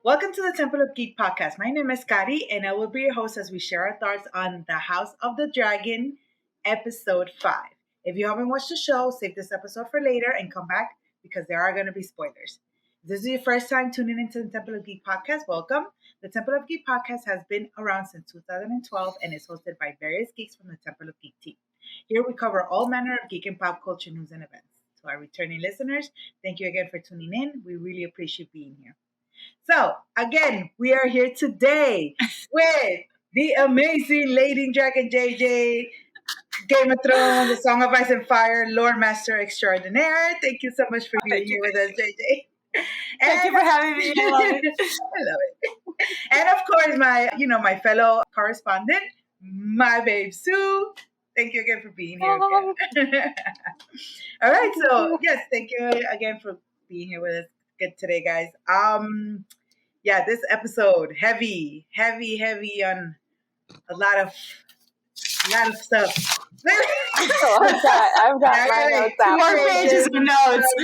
Welcome to the Temple of Geek podcast. My name is Kari, and I will be your host as we share our thoughts on The House of the Dragon, episode 5. If you haven't watched the show, save this episode for later and come back because there are going to be spoilers. If this is your first time tuning into the Temple of Geek podcast, welcome. The Temple of Geek podcast has been around since 2012 and is hosted by various geeks from the Temple of Geek team. Here we cover all manner of geek and pop culture news and events. To our returning listeners, thank you again for tuning in. We really appreciate being here. So, again, we are here today with the amazing Lady Dragon JJ, Game of Thrones, The Song of Ice and Fire, Lore Master Extraordinaire. Thank you so much for being here with us, JJ. Thank you for having me. I love it. I love it. And of course, my fellow correspondent, my babe Sue. Thank you again for being here. Again. All right, so yes, thank you again for being here with us today, guys. This episode heavy on a lot of stuff. I've got my notes out. 4 pages of notes.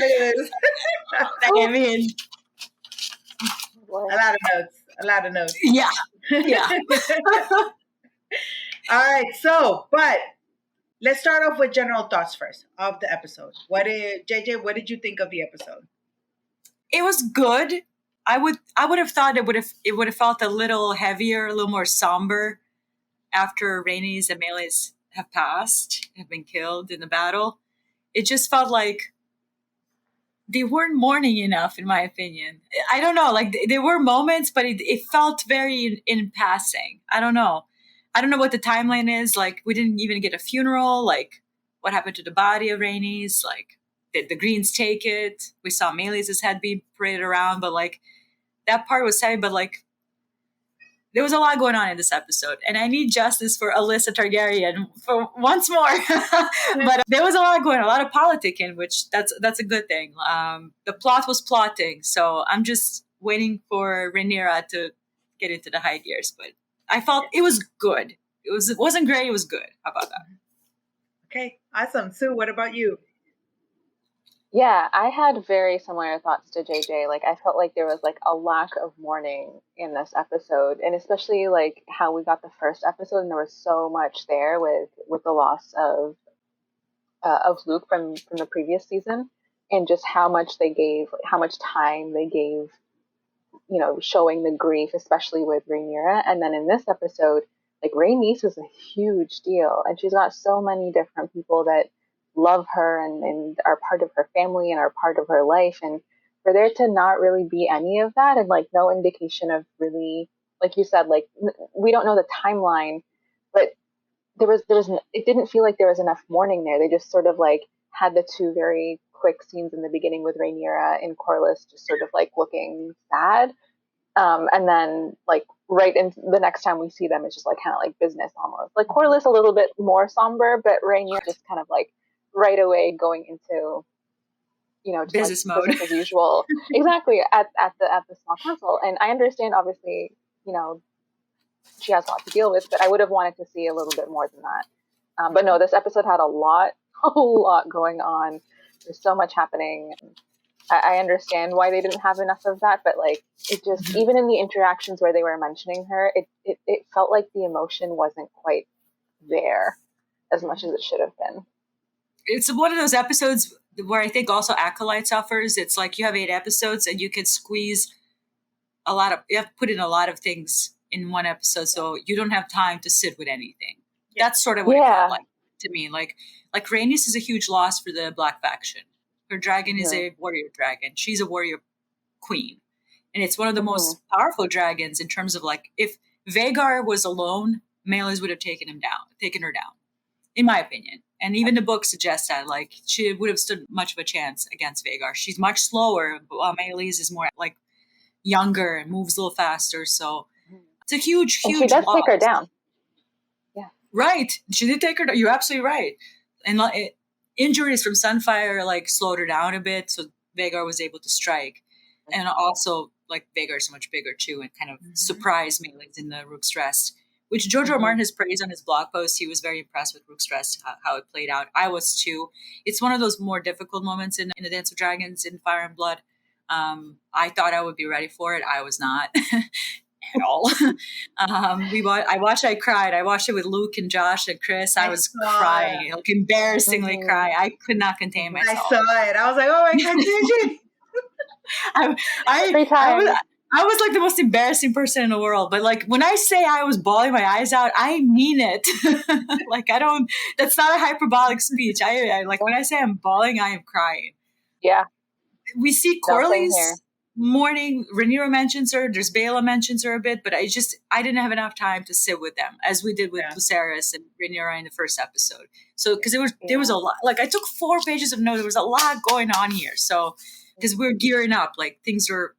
I mean, a lot of notes. Yeah. All right, but let's start off with general thoughts first of the episode. What did you think of the episode? It was good. I would have thought it would have felt a little heavier, a little more somber after Rhaenys and Meleys have been killed in the battle. It just felt like they weren't mourning enough, in my opinion. I don't know. Like there were moments, but it felt very in passing. I don't know what the timeline is. Like we didn't even get a funeral. Like what happened to the body of Rhaenys? Like did the Greens take it? We saw Meleys' head being paraded around, but like that part was heavy. But like there was a lot going on in this episode, and I need justice for Rhaenys Targaryen for once more. But there was a lot going on, a lot of politicking, which that's a good thing. The plot was plotting, so I'm just waiting for Rhaenyra to get into the high gears. But I felt it was good. It wasn't great. It was good. How about that? Okay, awesome. Sue, what about you? Yeah, I had very similar thoughts to JJ. Like, I felt like there was like a lack of mourning in this episode, and especially like how we got the first episode, and there was so much there with the loss of Luke from the previous season, and just how much they gave, how much time they gave, showing the grief, especially with Rhaenyra. And then in this episode, like Rhaenys is a huge deal, and she's got so many different people that love her and are part of her family and are part of her life, and for there to not really be any of that, and like no indication of really, like you said, like we don't know the timeline, but there was it didn't feel like there was enough mourning there. They just sort of like had the two very quick scenes in the beginning with Rhaenyra and Corlys just sort of like looking sad, and then like right in the next time we see them, it's just like kind of like business almost. Like Corlys a little bit more somber, but Rhaenyra just kind of like right away going into, just business like mode business as usual. Exactly, at the small castle. And I understand, obviously, she has a lot to deal with, but I would have wanted to see a little bit more than that. But no, this episode had a lot going on. There's so much happening. I understand why they didn't have enough of that, but like it just, even in the interactions where they were mentioning her, it felt like the emotion wasn't quite there as much as it should have been. It's one of those episodes where I think also Acolyte suffers. It's like you have 8 episodes and you can squeeze you have to put in a lot of things in one episode, so you don't have time to sit with anything. Yeah. That's sort of what it felt like to me. Like Rhaenys is a huge loss for the Black faction. Her dragon is a warrior dragon. She's a warrior queen. And it's one of the most powerful dragons in terms of like, if Vhagar was alone, Meleys would have taken her down, in my opinion. And even the book suggests that, like, she would have stood much of a chance against Vhagar. She's much slower, while Meleys is more, like, younger and moves a little faster. So it's a huge and she does loss. take her down. Yeah. Right. She did take her down. You're absolutely right. And injuries from Sunfire, like, slowed her down a bit, so Vhagar was able to strike. And also, like, Vhagar is so much bigger, too, and kind of surprised Meleys in the Rook's Rest, which George R. R. Martin has praised on his blog post. He was very impressed with Rook's Rest, how it played out. I was too. It's one of those more difficult moments in the Dance of Dragons in Fire and Blood. I thought I would be ready for it. I was not at all. I watched. I cried. I watched it with Luke and Josh and Chris. I was crying, like embarrassingly cry. I could not contain myself. I saw it. I was like, oh my god, Gigi. I was like the most embarrassing person in the world. But like when I say I was bawling my eyes out, I mean it. Like I don't. That's not a hyperbolic speech. I like when I say I'm bawling, I am crying. Yeah. We see Corley's mourning. Rhaenyra mentions her. There's Baela mentions her a bit, but I didn't have enough time to sit with them as we did with Lucerys and Rhaenyra in the first episode. So because there was a lot. Like I took 4 pages of notes. There was a lot going on here. So because we're gearing up, like things are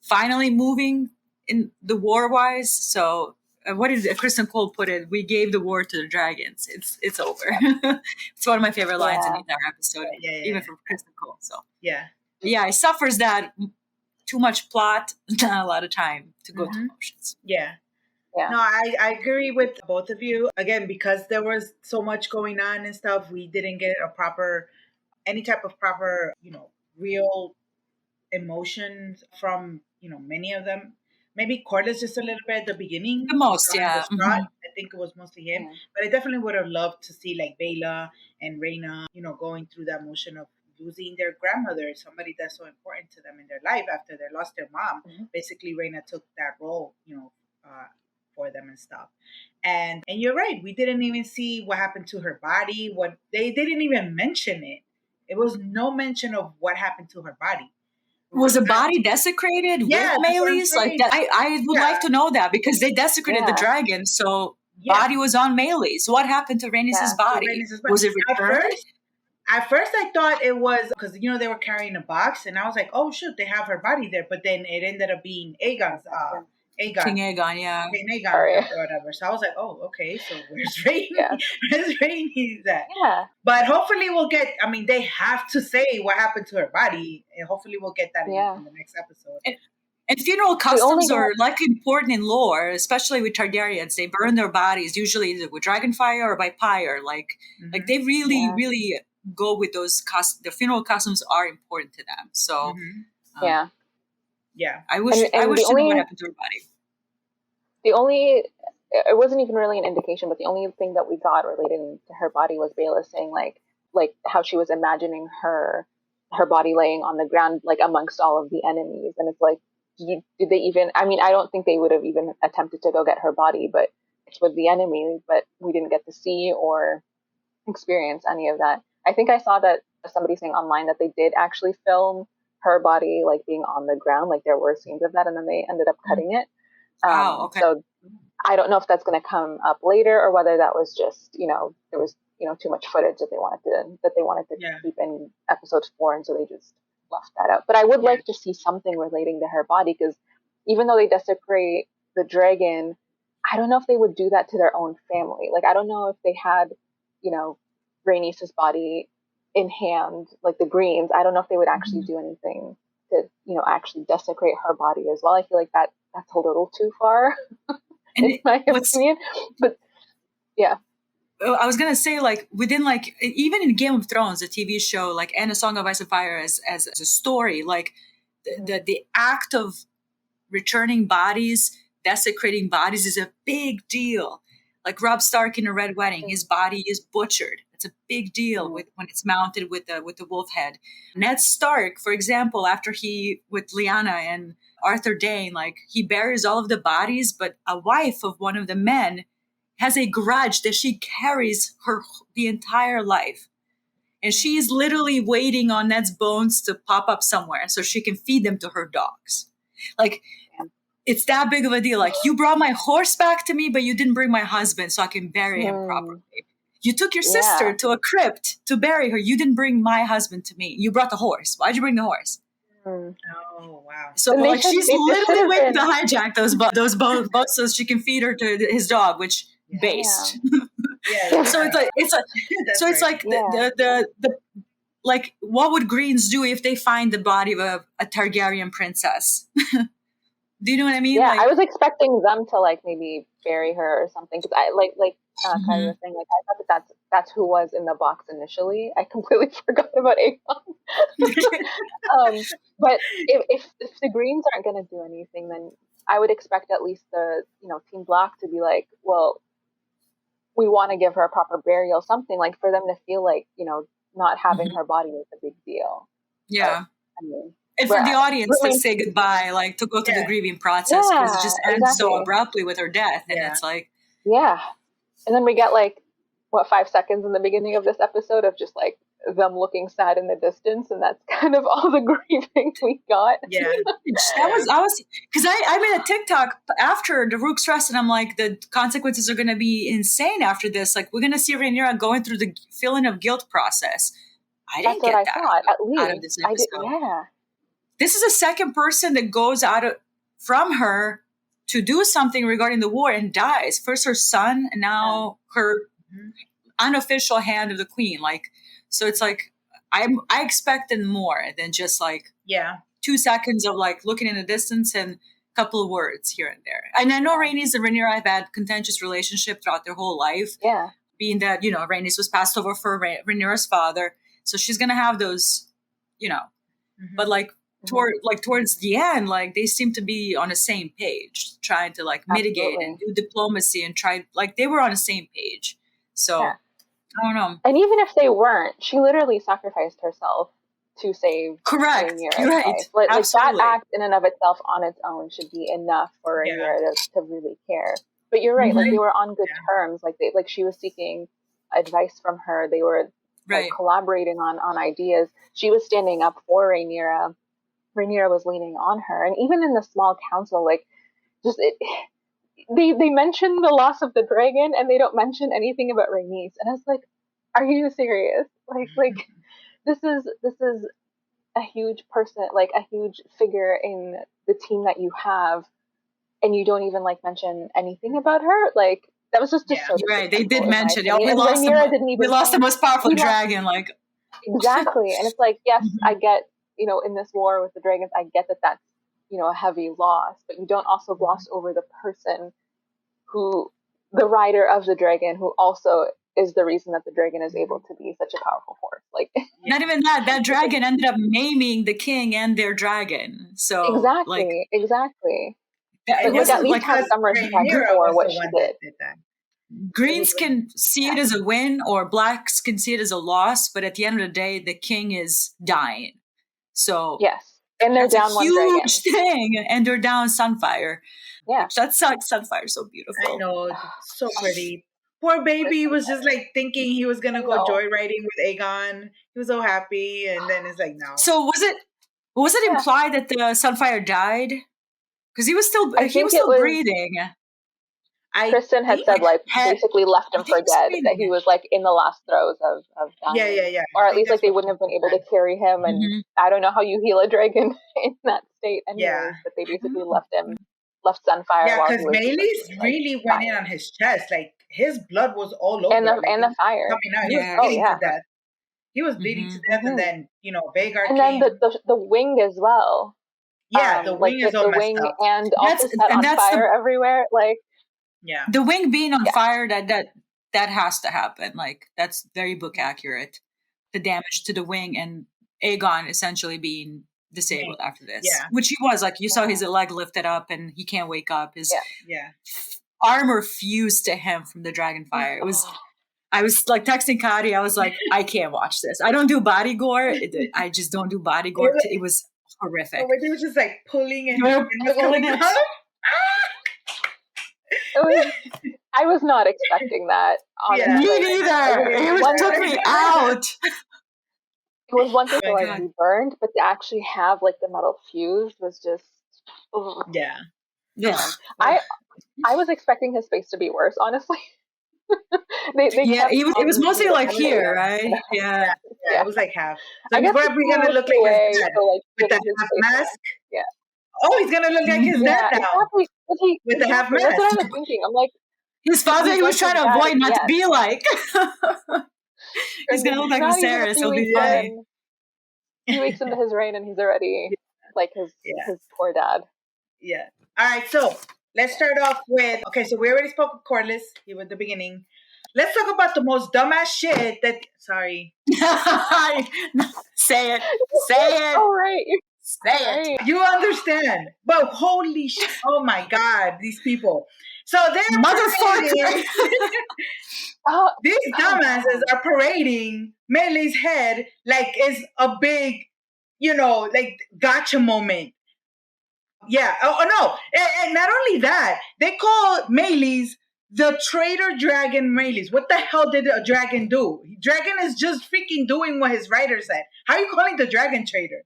finally moving in the war-wise. So what did Kristen Cole put it? We gave the war to the dragons. It's over. It's one of my favorite lines in the entire episode, even from Kristen Cole. So yeah, it suffers that too much plot, not a lot of time to go through emotions. Yeah. No, I agree with both of you. Again, because there was so much going on and stuff, we didn't get any type of proper, real emotions from, many of them. Maybe Corlys just a little bit at the beginning. The most, yeah. I think it was mostly him. Yeah. But I definitely would have loved to see like Baela and Rhaena, going through that motion of losing their grandmother, somebody that's so important to them in their life after they lost their mom. Mm-hmm. Basically, Rhaena took that role, for them and stuff. And you're right. We didn't even see what happened to her body. They didn't even mention it. It was no mention of what happened to her body. Was a body desecrated with Meleys? Like that? I would like to know that because they desecrated the dragon. So body was on Meleys. What happened to Rhaenys' body? Was it returned? At first, I thought it was because, they were carrying a box. And I was like, oh, shoot, they have her body there. But then it ended up being Aegon's. King Aegon, yeah. King Aegon or whatever. So I was like, oh, okay. So where's Rhaenys? Where's Rhaenys at? Yeah. But hopefully we'll get, they have to say what happened to her body. And hopefully we'll get that in the next episode. And funeral customs are like important in lore, especially with Targaryens. They burn their bodies usually either with dragon fire or by pyre. Like they really, really go with those the funeral customs are important to them. So yeah, I wish to know what happened to her body. It wasn't even really an indication, but the only thing that we got related to her body was Baela saying like how she was imagining her body laying on the ground, like amongst all of the enemies. And it's like, did they even, I don't think they would have even attempted to go get her body, but it's with the enemy, but we didn't get to see or experience any of that. I think I saw that somebody saying online that they did actually film her body like being on the ground, like there were scenes of that, and then they ended up cutting it. Okay. So I don't know if that's going to come up later or whether that was just, there was, too much footage that they wanted to keep in episode 4. And so they just left that out. But I would like to see something relating to her body, because even though they desecrate the dragon, I don't know if they would do that to their own family. Like, I don't know if they had, Rhaenys' body in hand, like the Greens. I don't know if they would actually do anything to, actually desecrate her body as well. I feel like that's a little too far, in my opinion. But yeah. I was gonna say, like, within, like, even in Game of Thrones, the TV show, like, and A Song of Ice and Fire as a story, like, the act of returning bodies, desecrating bodies is a big deal. Like Robb Stark in A Red Wedding, his body is butchered. It's a big deal when it's mounted with the wolf head. Ned Stark, for example, after with Lyanna and Arthur Dayne, like, he buries all of the bodies, but a wife of one of the men has a grudge that she carries the entire life. And she is literally waiting on Ned's bones to pop up somewhere so she can feed them to her dogs. Like, it's that big of a deal. Like, you brought my horse back to me, but you didn't bring my husband so I can bury him properly. You took your sister to a crypt to bury her. You didn't bring my husband to me. You brought the horse. Why'd you bring the horse? Oh, wow. So, like, she's literally waiting to hijack those bones so she can feed her to his dog, which based. So it's like the like, what would Greens do if they find the body of a Targaryen princess? Do you know what I mean? Yeah, like, I was expecting them to, like, maybe bury her or something. Because Kari was saying, like, I thought that's who was in the box initially. I completely forgot about Aegon. But if the Greens aren't going to do anything, then I would expect at least the Team Black to be like, well, we want to give her a proper burial, something like for them to feel like not having her body is a big deal. Yeah. But, I mean, and for the audience to say goodbye, like to go through the grieving process, because it just ends so abruptly with her death, and it's like, and then we get like 5 seconds in the beginning of this episode of just like them looking sad in the distance, and that's kind of all the grieving we got. I was because I made a TikTok after the Rook's Rest, and I'm like, the consequences are going to be insane after this. Like, we're going to see Rhaenyra going through the feeling of guilt process. I didn't get that out of this episode. This is a second person that goes from her to do something regarding the war and dies. First her son, and now her unofficial hand of the queen. Like, so it's like I expected more than just like 2 seconds of like looking in the distance and a couple of words here and there. And I know Rhaenys and Rhaenyra have had contentious relationship throughout their whole life. Yeah. Being that, Rhaenys was passed over for Rhaenyra's father. So she's going to have those, but like, towards the end, like they seem to be on the same page, trying to like mitigate and do diplomacy and try, like they were on the same page. So I don't know. And even if they weren't, she literally sacrificed herself to save Rhaenyra's life. Like that act in and of itself on its own should be enough for Rhaenyra to really care. But you're right, like they were on good terms. Like she was seeking advice from her. They were like collaborating on ideas. She was standing up for Rhaenyra. Rhaenyra was leaning on her, and even in the small council, like they mention the loss of the dragon, and they don't mention anything about Rhaenys. And I was like, "Are you serious? Like this is a huge person, like a huge figure in the team that you have, and you don't even like mention anything about her? Like that was just so right. They did mention it. We lost the most powerful dragon, like exactly. And it's like, yes, I get. In this war with the dragons, I get that that's, a heavy loss, but you don't also gloss over the person the rider of the dragon, who also is the reason that the dragon is able to be such a powerful force. Like, not even that dragon ended up maiming the king and their dragon. So exactly. It wasn't at least have some respect for what she did. Greens can see it as a win, or blacks can see it as a loss, but at the end of the day, the king is dying. So yes, and they're down one dragon. Huge thing, and they're down Sunfire. Yeah, that sucks. Sunfire's so beautiful. I know, so pretty. Poor baby was just like thinking he was gonna go joyriding with Aegon. He was so happy, and then it's like no. So was it implied that the Sunfire died? Because he was still breathing. Kristen had said like basically left him for dead, that he was like in the last throes of dying. Yeah. Or at least like they wouldn't have been able to carry him, and I don't know how you heal a dragon in that state anyways, but they basically left Sunfire. Yeah, because Meleys really went in on his chest, like his blood was all over, and the fire coming out. He was bleeding to death. He was bleeding to death, and then Vhagar and came. then the wing as well. Yeah, the wing is all messed up. And also set on fire everywhere, like. Yeah, the wing being on fire, that has to happen. Like that's very book accurate. The damage to the wing and Aegon essentially being disabled after this, which he was. Like you saw his leg lifted up and he can't wake up. His armor fused to him from the dragon fire. It was. I was like texting Kari. I was like, I can't watch this. I don't do body gore. I just don't do body gore. It was horrific. But they were just like pulling and pulling it. I was not expecting that. Honestly. Me neither. It took me out. It was one thing to like be burned, but to actually have like the metal fused was just. Ugh. Yeah. I was expecting his face to be worse, honestly. It was mostly like here, right? Yeah, it was like half. So I guess we're gonna look like his dad with that half mask. Yeah. Oh, he's gonna look like his dad now. Exactly. With the half mask. That's what I was thinking. I'm like, his father. He was trying to avoid not to be like. He's gonna look like Viserys. It'll be funny. 2 weeks into his reign, and he's already like his poor dad. Yeah. All right. So let's start off with. Okay. So we already spoke with Corlys. He was the beginning. let's talk about the most dumbass shit that. Sorry. Say it. Say it. All right. Say it. Right. You understand. But holy shit. Oh my God, these people. So they're Motherfucker. these dumbasses are parading Meleys' head like it's a big, like gotcha moment. Yeah. Oh no. And not only that, they call Meleys the traitor dragon Meleys. What the hell did a dragon do? Dragon is just freaking doing what his writer said. How are you calling the dragon traitor?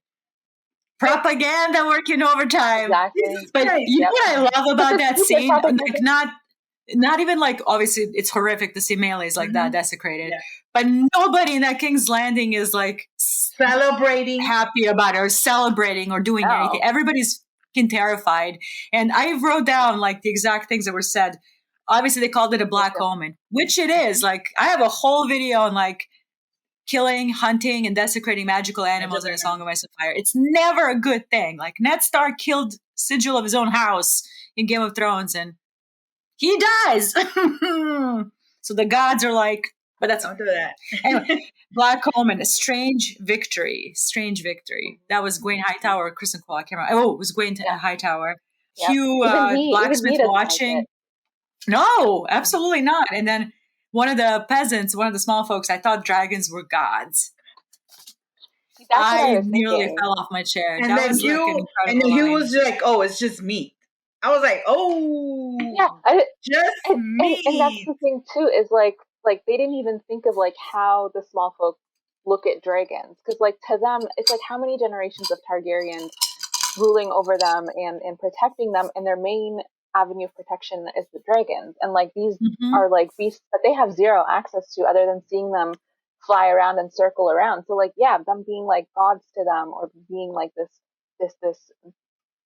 Propaganda working overtime. Exactly. But you know what I love about that scene? Like not even like, obviously it's horrific to see Meleys like that desecrated. Yeah. But nobody in that King's Landing is like celebrating, happy about it, or celebrating, or doing anything. Everybody's fucking terrified. And I wrote down like the exact things that were said. Obviously they called it a black omen, which it is. Like I have a whole video on like killing, hunting, and desecrating magical animals in A Song of Ice and Fire. It's never a good thing. Like Ned Stark killed Sigil of his own house in Game of Thrones, and he dies. So the gods are like, but that's don't do that. Anyway, Black Omen, a strange victory. Strange victory. That was Gwen Hightower or Kristen Cole. I can't remember. Oh, it was Gwen Hightower. Yep. Hugh Blacksmith watching. Like no, absolutely not. And then one of the peasants, one of the small folks, I thought dragons were gods. I nearly fell off my chair. And that then was Hugh, like an and then Hugh was like, "Oh, it's just meat." I was like, "Oh, yeah, just meat." And that's the thing too, is like they didn't even think of like how the small folk look at dragons, because like to them, it's like how many generations of Targaryens ruling over them and protecting them, and their main avenue of protection is the dragons, and like these are like beasts that they have zero access to other than seeing them fly around and circle around. So like them being like gods to them, or being like this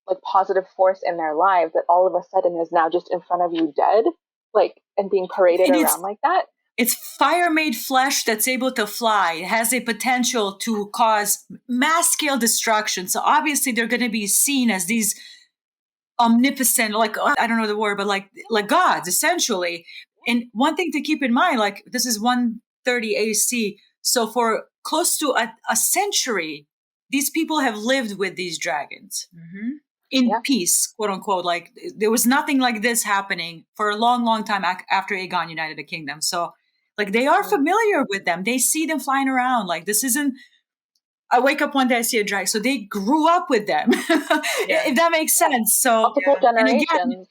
like positive force in their lives that all of a sudden is now just in front of you dead, like, and being paraded around like that. It's fire made flesh that's able to fly. It has a potential to cause mass scale destruction. So obviously they're going to be seen as these omnipotent, like, I don't know the word, but like gods, essentially. And one thing to keep in mind, like this is 130 AC. So for close to a century, these people have lived with these dragons in peace, quote unquote. Like there was nothing like this happening for a long, long time after Aegon united the kingdom. So like they are familiar with them. They see them flying around. Like this isn't, I wake up one day, I see a dragon. So they grew up with them, if that makes sense. So multiple generations. Again,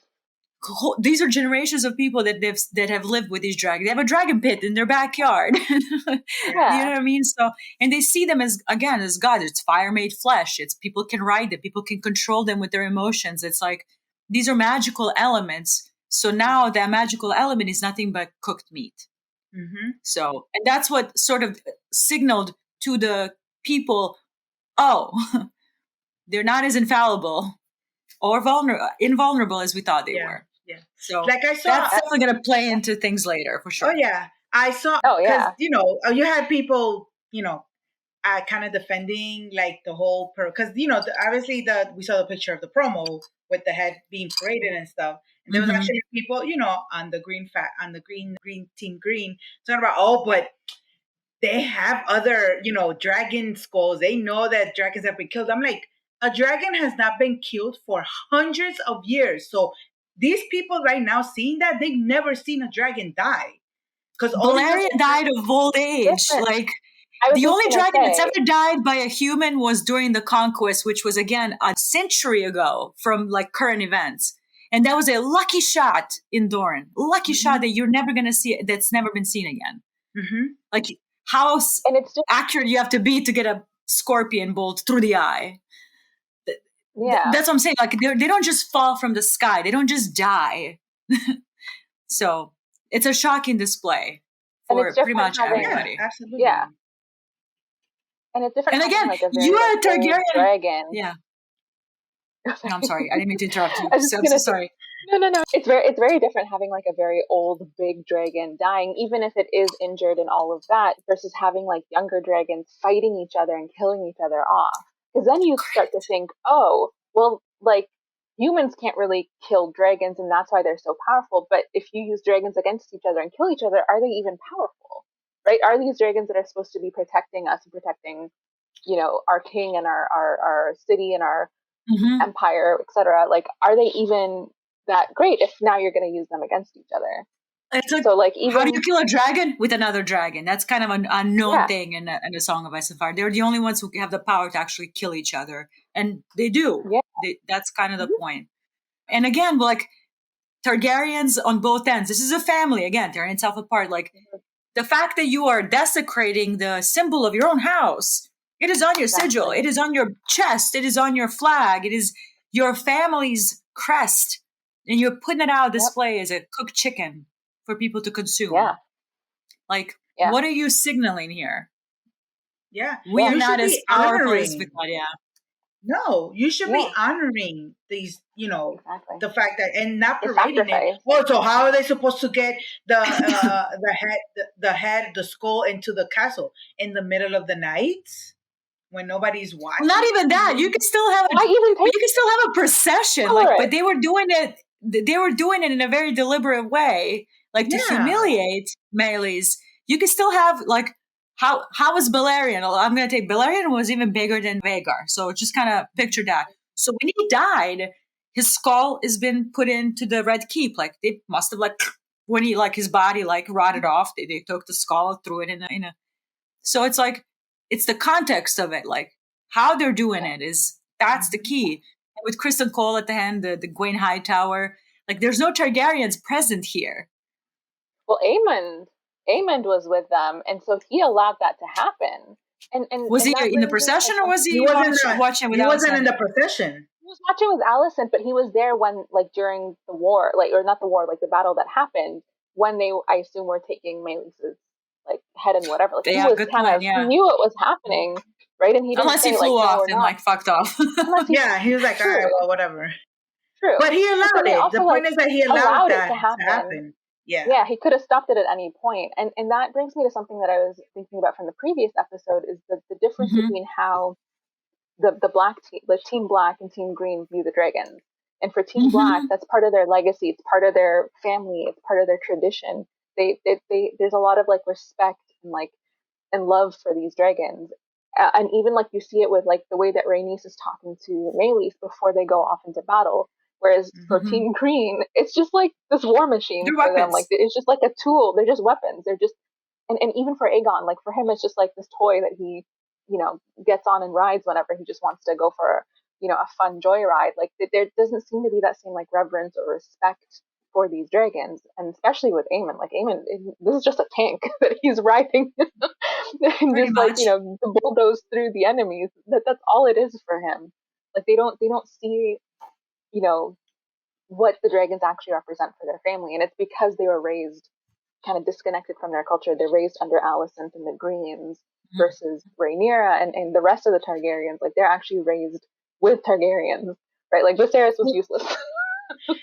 these are generations of people that have lived with these dragons. They have a dragon pit in their backyard. You know what I mean? So, and they see them as gods. It's fire made flesh. It's people can ride them. People can control them with their emotions. It's like, these are magical elements. So now that magical element is nothing but cooked meat. So, and that's what sort of signaled to the people, oh, they're not as infallible or invulnerable as we thought they were. Yeah. So like I saw, that's definitely going to play into things later for sure. Oh yeah, I saw. Oh yeah, you had people, kind of defending like the whole because obviously we saw the picture of the promo with the head being paraded and stuff. And there was actually people, on the green team green talking about, but they have other, dragon skulls. They know that dragons have been killed. I'm like, a dragon has not been killed for hundreds of years. So these people right now seeing that, they've never seen a dragon die. Because Valeria died of old age. Like the only dragon that's ever died by a human was during the conquest, which was again a century ago from like current events. And that was a lucky shot in Dorne. Lucky shot that you're never going to see, that's never been seen again. Like how accurate you have to be to get a scorpion bolt through the eye. Yeah, that's what I'm saying. Like they don't just fall from the sky. They don't just die. So it's a shocking display for pretty much everybody. Yeah, absolutely. Yeah, and it's different. And again, like a very, you are a Targaryen dragon. Yeah. No, I'm sorry. I didn't mean to interrupt you. I'm so sorry. No. It's very different having like a very old big dragon dying, even if it is injured and all of that, versus having like younger dragons fighting each other and killing each other off. Because then you start to think, oh, well, like humans can't really kill dragons, and that's why they're so powerful. But if you use dragons against each other and kill each other, are they even powerful? Right? Are these dragons that are supposed to be protecting us and protecting, our king and our city and our Mm-hmm. empire, etc.? Like, are they even that great if now you're going to use them against each other? It's like, So, like, how do you even kill a dragon? With another dragon. That's kind of an unknown yeah, thing in the Song of Ice and Fire. They're the only ones who have the power to actually kill each other. And they do. yeah, That's kind of the mhm, point. And again, like, Targaryens on both ends. This is a family, again, tearing itself apart. Like, mhm, the fact that you are desecrating the symbol of your own house, it is on your sigil, exactly. it is on your chest, it is on your flag, it is your family's crest, and you're putting it out on Yep. display as a cooked chicken for people to consume. Yeah. Like, Yeah. what are you signaling here? Yeah. We are You should not as be powerful as honoring. Victoria. No, you should be Yeah. honoring these, Exactly. the fact that, and not The parading it. sacrifice. Well, so how are they supposed to get the skull into the castle in the middle of the night when nobody's Well, not watching? even that. You can still have Why even pay you can still have a procession, for like, it? but they were doing it. They were doing it in a very deliberate way, like to Yeah. humiliate Meleys. You can still have like how was Balerion? I'm going to take Balerion was even bigger than Vagar, so just kind of picture that. So when he died, his skull has been put into the Red Keep. Like they must have like when he like his body like rotted off, they took the skull, threw it in a. So it's like it's the context of it, like how they're doing Yeah. it is that's the Mhm. key. And with Kristen Cole at the end, the Gwen Hightower, like there's no Targaryens present here. Well, Aemond was with them, and so he allowed that to happen. And and Was and he that in the brings us to procession or was He he wasn't. watching with He wasn't in Allison? the procession. he was watching with Alicent, but he was there when, like, during the war, like, or not the war, like the battle that happened when they, I assume, were taking Meleys's like head and whatever. Like, he Yeah, was good kind point. of, he Yeah, knew it was happening, right? And he didn't unless he say like, flew no, off we're and not. like fucked off. Unless he Yeah, he was like, all true, right, well, whatever. true. But he But then allowed they it. The also like point is that he allowed allowed it that to to happen. happen. Yeah. Yeah, he could have stopped it at any point. And that brings me to something that I was thinking about from the previous episode is the difference Hmm. between how the black team, the team black and team green view the dragons. And for team black, Hmm. that's part of their legacy. It's part of their family. It's part of their tradition. They there's a lot of like respect and like and love for these dragons. And even like you see it with like the way that Rhaenys is talking to Meleys before they go off into battle. Whereas for Hmm. Team Green, it's just like this war machine They're for them. Like weapons. it's just like a tool. They're just weapons. They're just and even for Aegon, like for him, it's just like this toy that he, gets on and rides whenever he just wants to go for, a fun joyride. Like there doesn't seem to be that same like reverence or respect for these dragons, and especially with Aemon. Like Aemon, this is just a tank that he's riding, and Pretty just like much. bulldoze through the enemies. That's all it is for him. Like they don't see, you know, what the dragons actually represent for their family, and it's because they were raised kind of disconnected from their culture. They're raised under Alicent and the Greens versus Rhaenyra and the rest of the Targaryens. Like they're actually raised with Targaryens, right? Like Viserys was useless.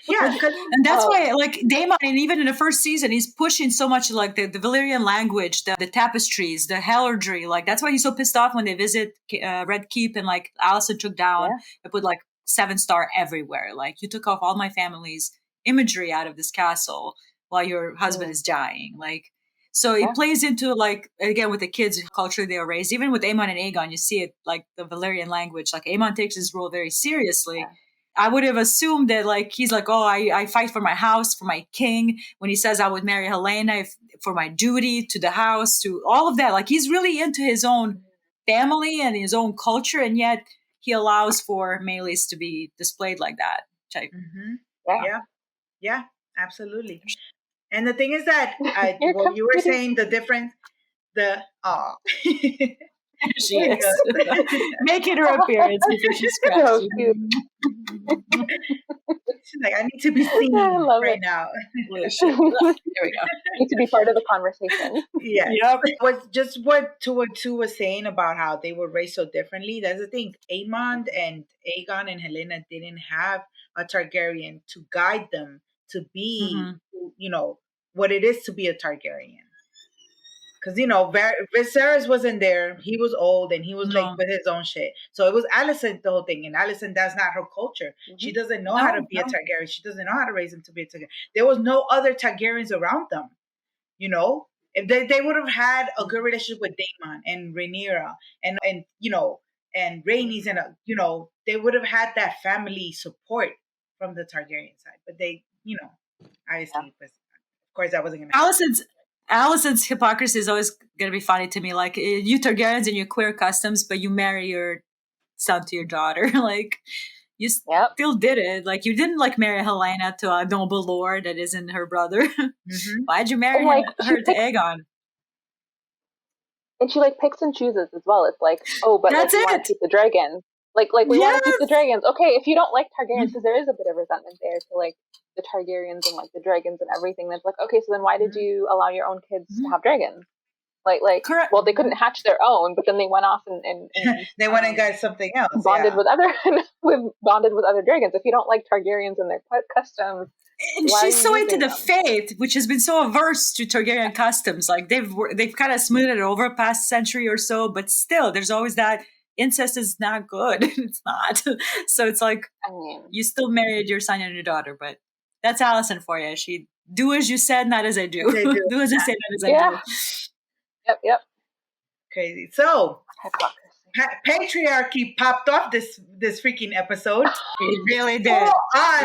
Yeah, because And that's um, why, like Daemon, and even in the first season, he's pushing so much like the Valyrian language, the tapestries, the heraldry. Like that's why he's so pissed off when they visit Red Keep and like Allison took down yeah, and put like 7-star everywhere. Like you took off all my family's imagery out of this castle while your husband mm, is dying. Like so, it yeah, plays into like again with the kids' culture they were raised. Even with Aemon and Aegon, you see it like the Valyrian language. Like Aemon takes his role very seriously. yeah. I would have assumed that like he's like, oh, I fight for my house, for my king. When he says I would marry Helena for my duty to the house, to all of that, like he's really into his own family and his own culture, and yet he allows for Meleys to be displayed like that. Which Yeah. yeah, yeah, absolutely. And the thing is that Here what comes you were Kitty. saying, the difference, the she there you is go. making her appearance before she scratched So cute. you. She's like, I need to be I seen love right it. Oh, now. shit. Ugh, there we go. Need to be part of the conversation. Yes. Yep. Was just what two was saying about how they were raised so differently. That's the thing. Aemond and Aegon and Helena didn't have a Targaryen to guide them to be, Hmm. what it is to be a Targaryen. Because, Viserys wasn't there. He was old and he was like No. with his own shit. So it was Alicent, the whole thing. And Alicent, that's not her culture. She doesn't know how to be a Targaryen. She doesn't know how to raise him to be a Targaryen. There was no other Targaryens around them. If they would have had a good relationship with Daemon and Rhaenyra and and Rhaenys and they would have had that family support from the Targaryen side. But they, obviously, of course, that wasn't gonna happen. Alicent's hypocrisy is always going to be funny to me. Like, you Targaryens and your queer customs, but you marry your son to your daughter. Like, you still did it. Like, you didn't like marry Helena to a noble lord that isn't her brother. Why'd you marry her to Aegon? And she like picks and chooses as well. It's like, oh, but like, we want to keep the dragons. Like we want to keep the dragons. Okay, if you don't like Targaryens, because there is a bit of resentment there to like the Targaryens and like the dragons and everything. That's like, okay, so then why did you allow your own kids to have dragons? Like, correct. Well, they couldn't hatch their own, but then they went off and they went and got something else. Bonded with other dragons. If you don't like Targaryens and their customs, and she's so into the faith, which has been so averse to Targaryen customs. Like they've kind of smoothed it over past century or so, but still, there's always that incest is not good. It's not. So it's like, you still married your son and your daughter, but that's Alicent for you. She do as you said, not as I do. Do as I say, not as I do. Yep. Crazy. So patriarchy popped off this freaking episode. It really did.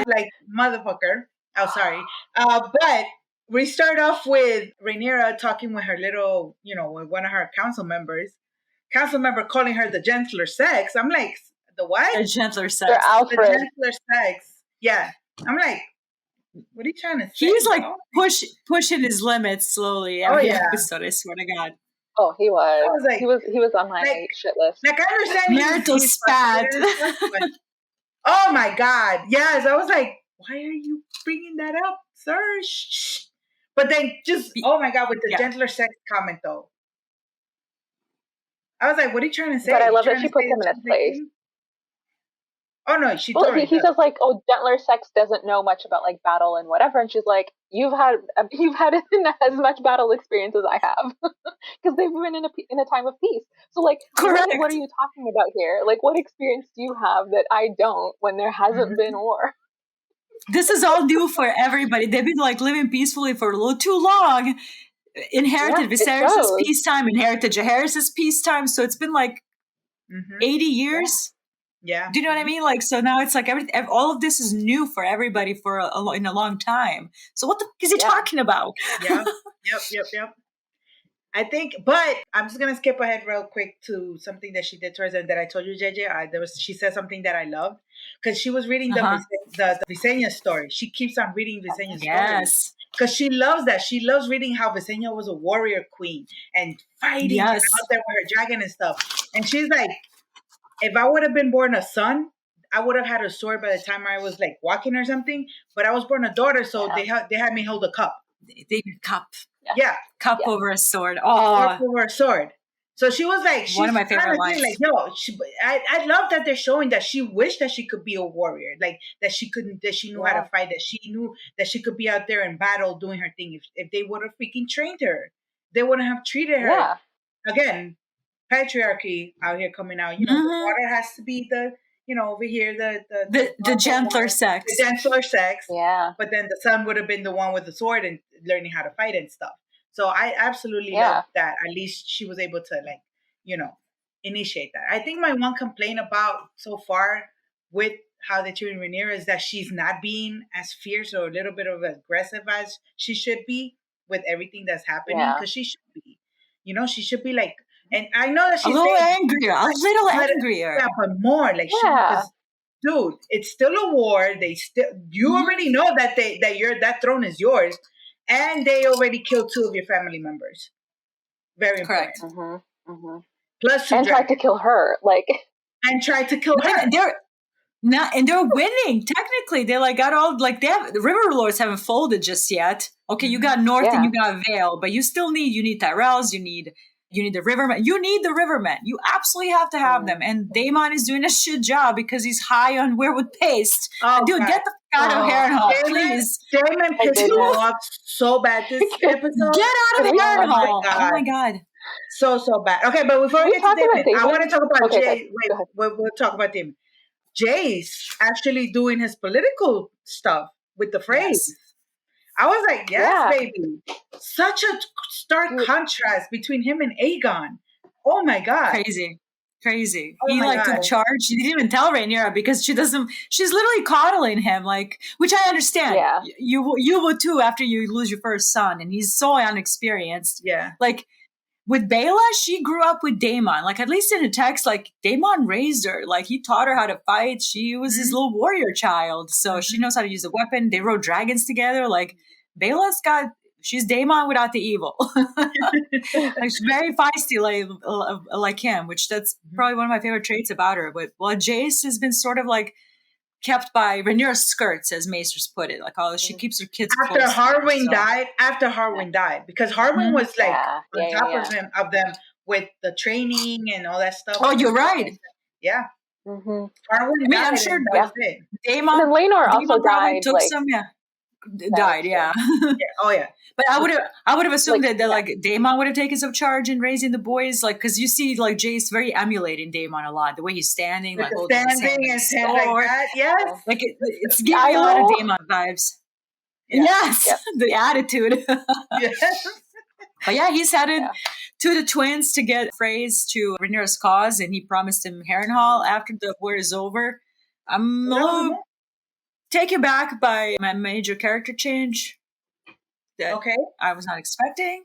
Like motherfucker. Oh, sorry. But we start off with Rhaenyra talking with her little, with one of her council members. Council member calling her the gentler sex. I'm like, the what? The gentler sex. The gentler sex. Yeah. I'm like, what are you trying to say? He's like pushing his limits slowly every episode. I swear to God. Oh, he was. I was like, he was on my shit list. Like, I understand marital spat. Oh my God! Yes, I was like, why are you bringing that up, sir? Shh. But then oh my God, with the gentler sex comment though. I was like, what are you trying to say? But I love that she puts him in his place. Oh no, he says like, oh, gentler sex doesn't know much about like battle and whatever, and she's like, you've had as much battle experience as I have, because they've been in a time of peace. So like, what are you talking about here? Like, what experience do you have that I don't when there hasn't been war? This is all new for everybody. They've been like living peacefully for a little too long. Inherited Viserys' peacetime, inherited Jaehaerys' peacetime. So it's been like 80 years. Yeah. Do you know what I mean? Like, so now it's like all of this is new for everybody in a long time. So what the fuck is he talking about? Yeah. Yep. I think, but I'm just going to skip ahead real quick to something that she did towards the end that I told you, JJ. She said something that I loved because she was reading the Visenya story. She keeps on reading Visenya's stories. Because she loves that. She loves reading how Visenya was a warrior queen and fighting and out there with her dragon and stuff. And she's like, if I would have been born a son, I would have had a sword by the time I was like walking or something. But I was born a daughter, so they had me hold a cup. They did cup. Yeah. Cup over a sword. Oh. Cup over a sword. So she was like, one of my favorite lines. Like, I love that they're showing that she wished that she could be a warrior, like that she knew how to fight, that she knew that she could be out there in battle doing her thing. If they would have freaking trained her, they wouldn't have treated her. Again, patriarchy out here coming out. The daughter has to be the, over here the gentler sex. The gentler sex. Yeah. But then the son would have been the one with the sword and learning how to fight and stuff. So I absolutely love that. At least she was able to initiate that. I think my one complaint about so far with how they treat Rhaenyra is that she's not being as fierce or a little bit of aggressive as she should be with everything that's happening. Because she should be, she should be like, and I know that she's a little angrier. Yeah, but more like dude, it's still a war. You already know that that throne is yours. And they already killed 2 of your family members. Very important. Correct. Plus, and tried to kill her, and tried to kill her. And they're winning. Technically, they got all the River Lords haven't folded just yet. Okay, you got North and you got Vale, but you still need Tyrells. You need the Rivermen. You need the Rivermen. You absolutely have to have them. And Daemon is doing a shit job because he's high on weirwood paste. Oh, dude, get the God of Oh, Harrenhal, Damon, please. Damon My pissed me goodness. off so bad this episode. Get out of Can we Oh my Harrenhal. Oh god, my God. so bad. Okay, but before Can we we get to talk about Damon, I Damon? want to talk about Okay, Jay. go ahead. We'll talk about Damon. Jay's actually doing his political stuff with the phrase. Yes. I was like, yes, Yeah. baby. Such a stark Dude. contrast between him and Aegon. Oh my god. Crazy. Oh He my like God. took charge. He didn't even tell Rhaenyra because she's literally coddling him, like, which I understand. Yeah. You would too after you lose your first son, and he's so inexperienced. Yeah. Like with Bela, she grew up with Daemon. Like at least in the text, like Daemon raised her. Like he taught her how to fight. She was his little warrior child, so she knows how to use a weapon. They rode dragons together. Like she's Daemon without the evil. Like she's very feisty, like him, which that's probably one of my favorite traits about her. But Jace has been sort of like kept by Rhaenyra's skirts, as Maesters put it. Like, she keeps her kids After close to her, Harwin so. died, because Harwin was like on top of them with the training and all that stuff. Oh, you're right. Yeah. Mm-hmm. Harwin died. I'm sure and that was it. Daemon, And then Laenor also Daemon probably died. took Like, some, died, yeah. Yeah. Oh yeah. But I would have assumed Like, that like Daemon would have taken some charge in raising the boys, like because you see like Jace very emulating Daemon a lot, the way he's standing, With like the holding his standing hand and his things like sword. that. Yes. Like it's giving me a lot of Daemon vibes. Yeah. Yes, Yep. the attitude. Yes. But yeah, he's headed to the twins to get Freys to Rhaenyra's cause, and he promised him Harrenhal after the war is over. I'm a little taken back by my major character change that I was not expecting.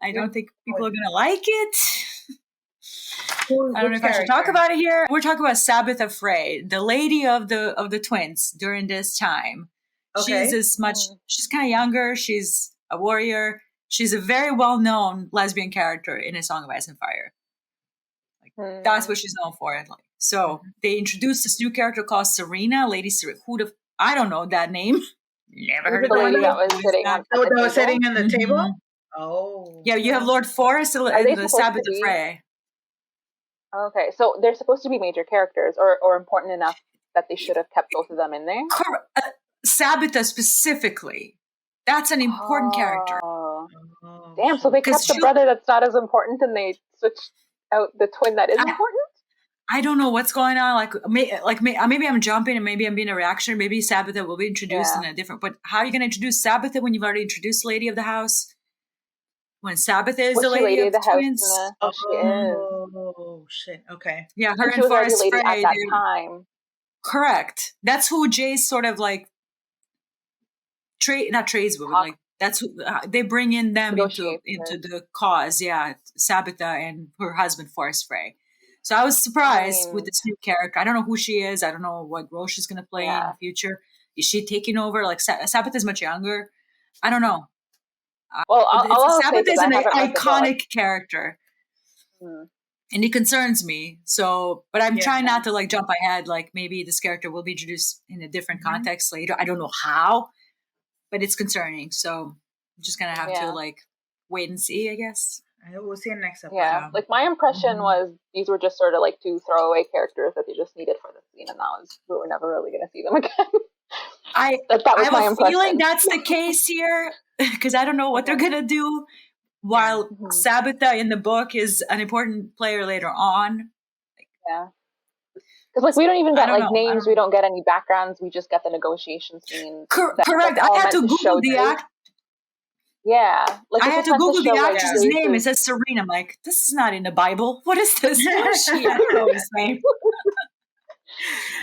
I don't think people are gonna like it. I don't know if I should talk about it here. We're talking about Sabitha Frey, the lady of the twins during this time. Okay. She's kind of younger. She's a warrior. She's a very well-known lesbian character in A Song of Ice and Fire. Like, that's what she's known for. Like, so they introduced this new character called Serena, Lady Serena. I don't know that name. Never heard of the that lady name. that was sitting on sitting on the Mhm. table? Oh. Yeah, you have Lord Forrest and the Sabitha Frey. Okay, so they're supposed to be major characters or important enough that they should have kept both of them in there? Sabitha specifically. That's an important character. Damn, so they kept the brother that's not as important and they switched out the twin that is important? I don't know what's going on. Maybe I'm jumping and maybe I'm being a reactionary. Maybe Sabitha will be introduced in a different... But how are you going to introduce Sabitha when you've already introduced Lady of the House? When Sabitha is the lady of the twins? She is. Oh, shit. Okay. Yeah, her and she was already Forrest lady Frey, at that time. Correct. That's who Jay's sort of like... not tradeswomen, like that's who they bring in them into the cause. Yeah, Sabitha and her husband Forrest Frey. So I was surprised with this new character. I don't know who she is. I don't know what role she's going to play in the future. Is she taking over? Like Sabitha is much younger. I don't know. Well, Sabitha is an iconic character, and it concerns me. So, but I'm trying not to like jump ahead. Like maybe this character will be introduced in a different context later. I don't know how. But it's concerning, so I'm just gonna have to like wait and see, I guess. We'll see in next episode. Yeah, like my impression was these were just sort of like two throwaway characters that they just needed for the scene, and we were never really gonna see them again. I have a feeling that's the case here because I don't know what they're gonna do. While Sabitha in the book is an important player later on. Yeah. Because like we don't even get like names, we don't get any backgrounds, we just get the negotiation scene. Correct. I had to Google the act. Yeah, like I had to Google the actress's name. It says Serena. I'm like, this is not in the Bible. What is this? Who is she? I don't know his name.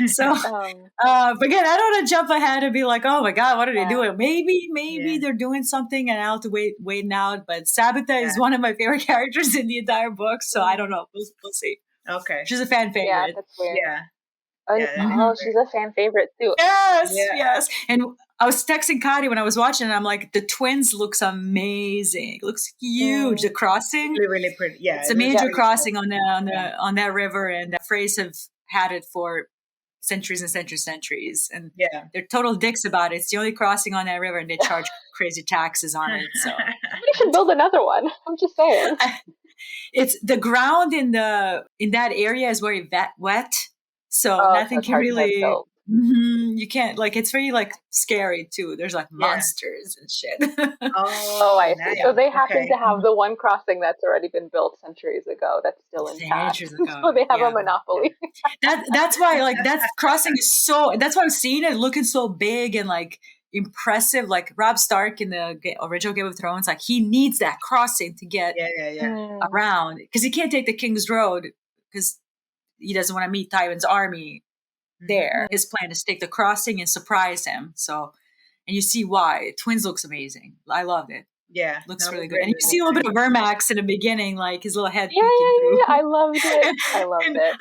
So, but again, I don't want to jump ahead and be like, oh my God, what are they doing? Maybe they're doing something, and I'll have to wait out. But Sabitha is one of my favorite characters in the entire book, so I don't know. We'll see. Okay. She's a fan favorite. Yeah, that's weird. Yeah. She's a fan favorite too. Yes. And I was texting Kari when I was watching, and I'm like, the twins looks amazing. It looks huge. The crossing, really pretty. Yeah, it's a major crossing on that river, and the Freys have had it for centuries and centuries. And they're total dicks about it. It's the only crossing on that river, and they charge crazy taxes on it. So we should build another one. I'm just saying. It's the ground in that area is very wet, so nothing can really. You can't, like, it's very like scary too. There's like monsters and shit. Oh, I see. nice. So they happen Okay. to have the one crossing that's already been built centuries ago that's still intact. Centuries ago, So they have yeah. a monopoly. That's why, like, that crossing is so. That's why I'm seeing it looking so big and like impressive. Like Rob Stark in the original Game of Thrones, like he needs that crossing to get around because he can't take the King's Road because he doesn't want to meet Tywin's army there. His plan is to take the crossing and surprise him. So, and you see why. Twins looks amazing. I loved it. Yeah, looks really good. And you see a little bit of Vermax in the beginning, like his little head peeking Yeah, through. I loved it. I loved it.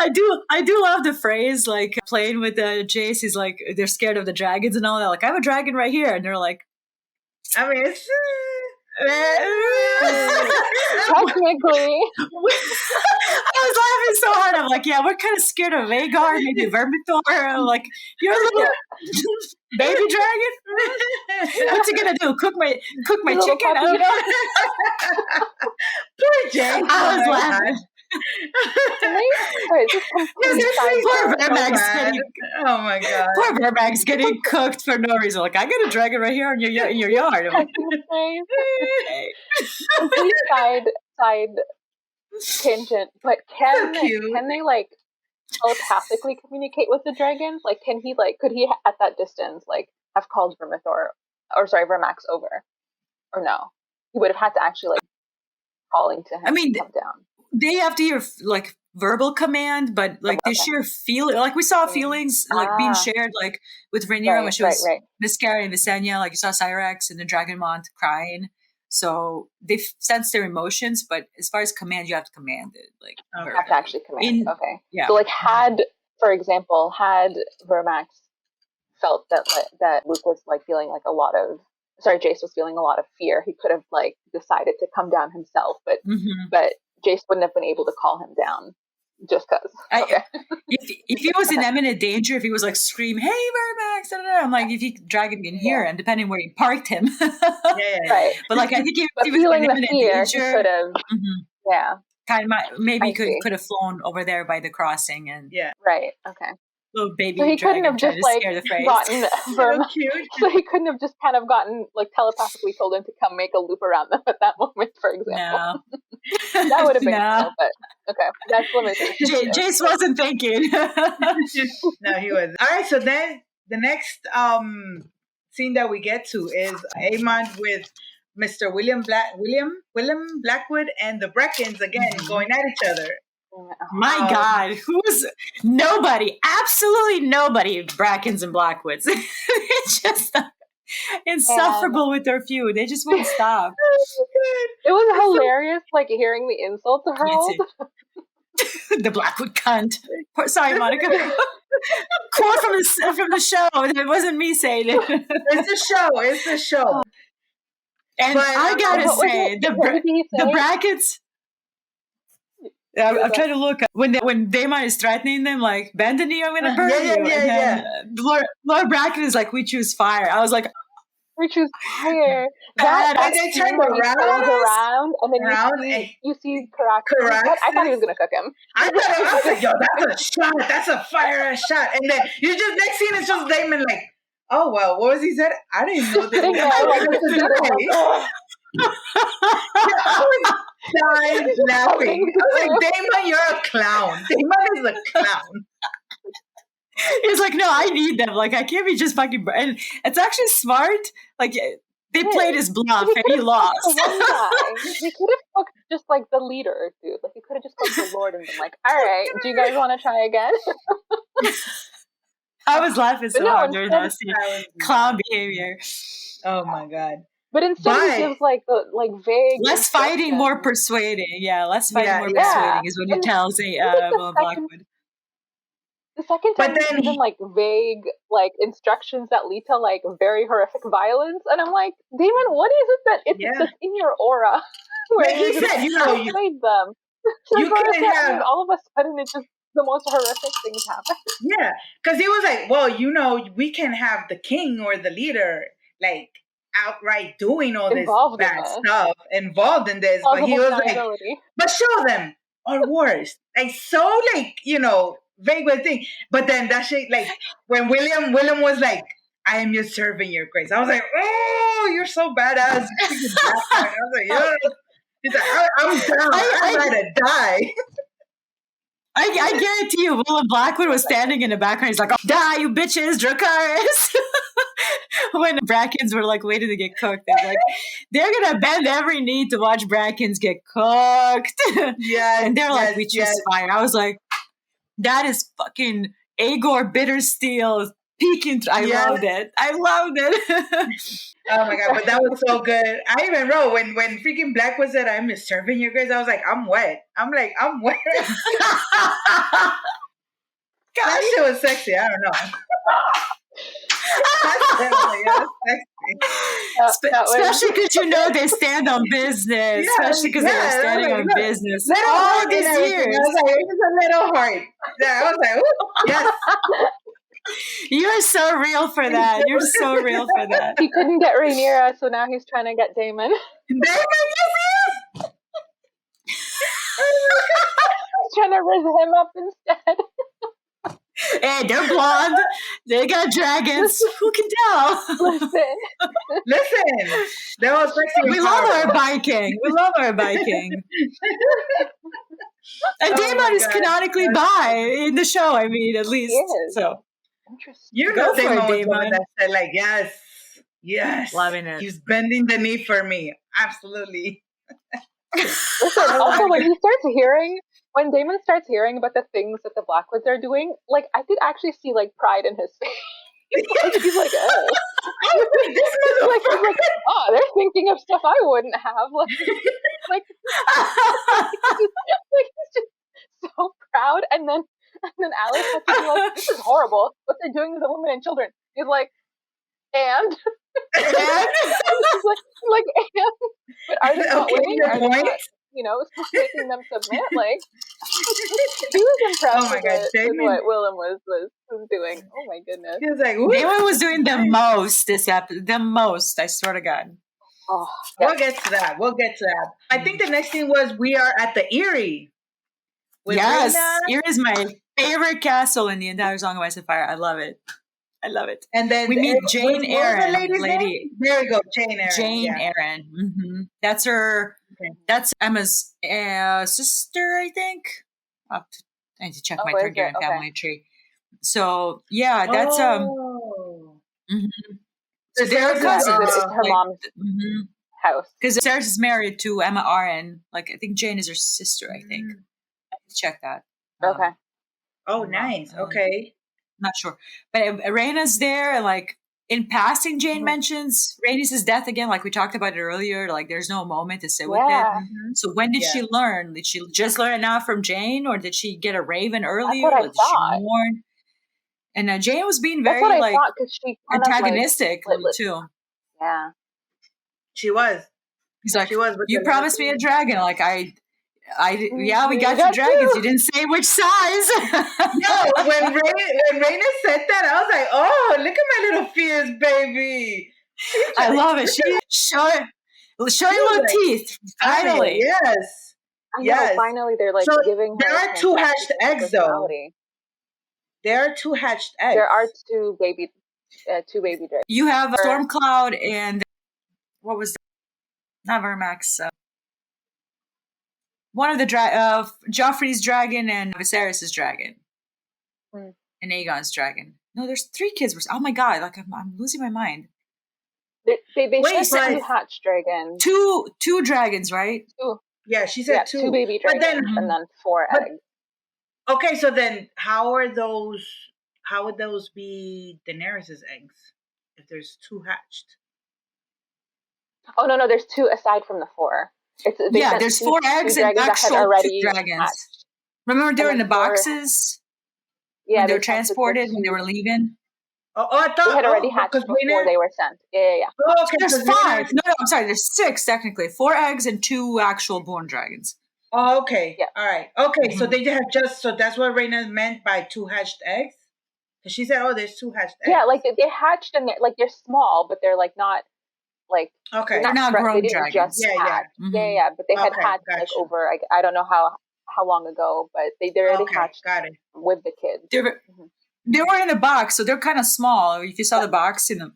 I do love the phrase, like playing with Jace. He's like, they're scared of the dragons and all that. Like, I have a dragon right here, and they're like, I mean, it's technically. I was laughing so hard. I'm like, yeah, we're kind of scared of Vagar, maybe Vermithor. I'm like, you're a little baby dragon. What's he gonna do? Cook my chicken? I don't know. Poor Jay. I was laughing. Poor Vermax getting. Oh my god. Poor Vermax getting cooked for no reason. Like, I got a dragon right here in your yard. I'm like, complete side tangent, but can they like telepathically communicate with the dragons? Like, could he at that distance like have called Vermax over, or no? He would have had to actually like calling to him. I mean, to come down. They have to hear like verbal command, but like the sheer feeling, like we saw feelings like being shared, like with Rhaenyra when she was miscarrying Visenya, like you saw Cyrex and the Dragonmont crying. So they sense their emotions, but as far as command, you have to command it. Like you have to actually command. Okay. Yeah. So like for example, had Vermax felt that Luke was like feeling like Jace was feeling a lot of fear, he could have like decided to come down himself, but Jace wouldn't have been able to call him down just because. Okay. If he was in imminent danger, if he was like scream, "Hey, Vermax!" I'm like, if he dragon can hear him, depending where he parked him. Right. But like, I think if he was feeling in the imminent fear, danger, he could have. kind of maybe could have flown over there by the crossing and Right. Okay. Little baby so he dragon couldn't have just like gotten Vermax. So he couldn't have just kind of gotten like telepathically told him to come make a loop around them at that moment, for example. No. That would have been cool, but okay, that's limited. Jace wasn't thinking. No, he wasn't. All right, so then the next scene that we get to is Aemond with Mr. William Blackwood and the Brackens again going at each other. My God, nobody, absolutely nobody, Brackens and Blackwoods. It's just insufferable with their feud. They just won't stop. It was hilarious, like hearing the insults hurled. The Blackwood cunt. Sorry, Monica. Quote from the show. It wasn't me saying it. It's the show. And but, I gotta say, the brackets. I'm trying to look when Daemon is threatening them, like bend the knee, I'm gonna burn you. Yeah. Lord Bracken is like, we choose fire. I was like, we choose fire. That they turned around and then you see Karak. I thought he was gonna cook him. I was like, yo, that's a shot. That's a fire shot. And then next scene is just Daemon like, oh well, what was he said? I didn't know that. I was dying laughing. I was like, Daemon, you're a clown. Daemon is a clown. He's like, no, I need them. Like, I can't be just fucking. And it's actually smart. Like, they played his bluff and he lost. He could have cooked just like the leader, dude. Like, he could have just cooked the Lord and been like, all right, do you guys want to try again? I was laughing so hard during that scene. Clown behavior. Oh my God. But instead he gives like the vague less fighting, more persuading. Yeah, less fighting, more persuading is what he tells Blackwood. The second time he's given like vague like instructions that lead to like very horrific violence, and I'm like, Daemon, what is it that it's just in your aura? Where he said, you played them. You couldn't have all of a sudden it's just the most horrific things happen. Yeah, because he was like, well, we can have the king or the leader like outright doing all this bad stuff involved in this, but he was like, but show them our wars, like so, like vague thing. But then that shit, like when William was like, "I am your servant, your grace." I was like, "Oh, you're so badass." Freaking Blackwood. I was like, "Yes." He's like, "I'm down. I'm ready to die." I guarantee you, Willem Blackwood was standing in the background. He's like, oh, "Die, you bitches, Dracarys!" When Brackens were like waiting to get cooked, they're gonna bend every knee to watch Brackens get cooked. Yeah, and they're like, "We choose fire." I was like, "That is fucking Aegor Bittersteel peeking." I loved it. Oh my god, but that was so good. I even wrote when freaking Blackwood said, "I'm just serving your grace," I was like, I'm wet. I'm wet. That shit was sexy. I don't know. Especially because they stand on business. Especially because they were standing on business all these years. I was like, it was a little hard. Yeah, I was like, ooh, yes. You're so real for that. You're so real for that. He couldn't get Rhaenyra, so now he's trying to get Daemon. Yes. He's trying to raise him up instead. Hey, they're blonde. They got dragons. Who can tell? Listen. That was sexy. We love our biking. And Daemon is canonically bi in the show. I mean, at least. So. Interesting. You know, Daemon. That said, like, yes, loving it. He's bending the knee for me. Absolutely. Listen, also when Daemon starts hearing about the things that the Blackwoods are doing, like I could actually see like pride in his face. He's like, oh, oh, they're thinking of stuff I wouldn't have. Like he's just so proud, and then Alex has to be like, "This is horrible. What they're doing to the women and children." He's like, "And?" He's like, "And?" But are they not winning? Are they not, making them submit? Like, he was impressed with what Willem was doing. Oh my goodness. He was like, Daemon was doing the most this episode. The most, I swear to God. Oh, yeah. We'll get to that. I think the next thing was we are at the Eyrie. Yes, Eyrie is my favorite castle in the entire Song of Ice and Fire. I love it. And then we meet Jane Eyre. Lady. There we go, Jane Eyre. Eyre. Mm-hmm. That's her. Okay. That's Emma's sister, I think. I need to check my Targaryen family tree. So yeah, that's Mm-hmm. So they're cousins. It's her mom's house. Because Sarah is married to Emma Arryn. Like I think Jane is her sister. I think. I need to check that. Okay. Nice. Okay. Not sure, but Rhaenyra's there, and like in passing, Jane mentions Rhaenys' death again. Like we talked about it earlier. Like there's no moment to sit with it. Mm-hmm. So when did she learn? Did she just learn it now from Jane, or did she get a raven earlier? That's what I thought. Did she mourn? And Jane was being very like antagonistic too. Yeah, she was. He's like, you promised me a dragon. Like we got you dragons. You didn't say which size. No, when Rhaenys said that, I was like, oh, look at my little fierce baby. I love it. Show your little teeth. Finally. Yes. Yes. Finally, they're like giving her. There are 2 hatched eggs, though. There are 2 hatched eggs. There are two baby dragons. You have Stormcloud and what was that? Not Vermax. One of the Joffrey's dragon and Viserys' dragon. And Aegon's dragon. No, there's 3 kids. Oh my god! Like I'm losing my mind. They said 2 hatched dragons. 2 dragons, right? 2. Yeah, she said 2. 2 baby dragons, and then 4 eggs. Okay, so then how would those be Daenerys' eggs if there's 2 hatched? Oh no, there's 2 aside from the 4. There's 4 eggs and actual 2 dragons. Hatched. Remember they were in the boxes? Yeah, they were transported when they were leaving. I thought they had already hatched before they were sent. Yeah. Oh, okay, there's 5. No, I'm sorry. There's 6 technically. 4 eggs and 2 actual born dragons. Oh, okay. Yeah. All right. Okay, so they have so that's what Rhaenyra meant by 2 hatched eggs. Because she said, "Oh, there's 2 hatched eggs." Yeah, like they hatched and they're small, but they're like not. Like they're not grown dragons. Yeah, but they had hatched like over. I don't know how how long ago, but they already Okay, hatched got it. with the kids. They were in a box, so they're kind of small. If you saw the box in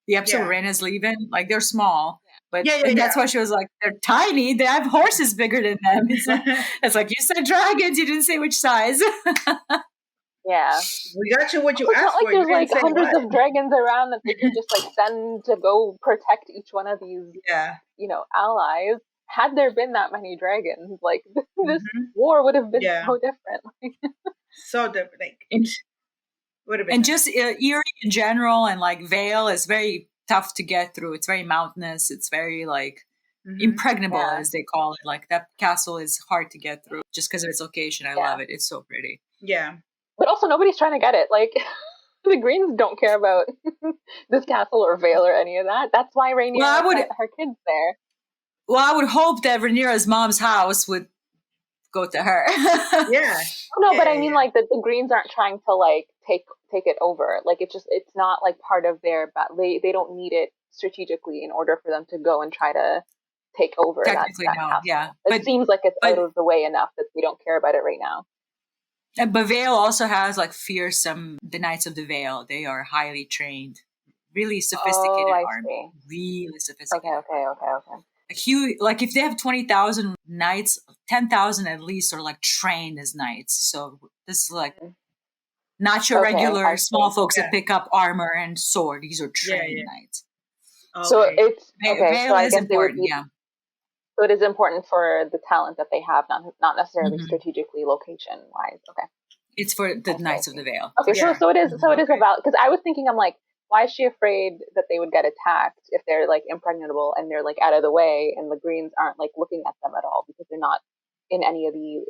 the episode Yeah. where Rhaenyra's leaving, like they're small. But Yeah. that's why she was like, they're tiny. They have horses bigger than them. It's like you said dragons, you didn't say which size. Yeah. We got you what you It's asked not like for. there's You like didn't say hundreds what. of dragons around that they can just like send to go protect each one of these, Yeah. allies. Had there been that many dragons, like this Mhm. war would have been Yeah. so different. So different. Like, would have been. And just Erie in general, and like Vale is very tough to get through. It's very mountainous. It's very like impregnable, Yeah. as they call it. Like that castle is hard to get through just because of its location. I love it. It's so pretty. Yeah. But also, nobody's trying to get it. Like, the Greens don't care about this castle or Vale or any of that. That's why Rhaenyra sent her kids there. Well, I would hope that Rhaenyra's mom's house would go to her. Yeah. No, but I mean, like, the Greens aren't trying to, like, take it over. Like, it's not, like, part of their... They don't need it strategically in order for them to go and try to take over that castle. Yeah. It seems like it's out of the way enough that they don't care about it right now. But Vale also has like fearsome, the Knights of the Vale. They are highly trained, really sophisticated army. Really sophisticated. Okay. Like if they have 20,000 knights, 10,000 at least are like trained as knights. So this is like not your regular small folks that pick up armor and sword. These are trained knights. Okay. So it's Vale so I is guess important. So it is important for the talent that they have, not necessarily strategically location wise. Okay. It's for the Knights of the Vale. Okay, so it is about, because I was thinking, I'm like, why is she afraid that they would get attacked if they're like impregnable and they're like out of the way and the Greens aren't like looking at them at all because they're not in any of the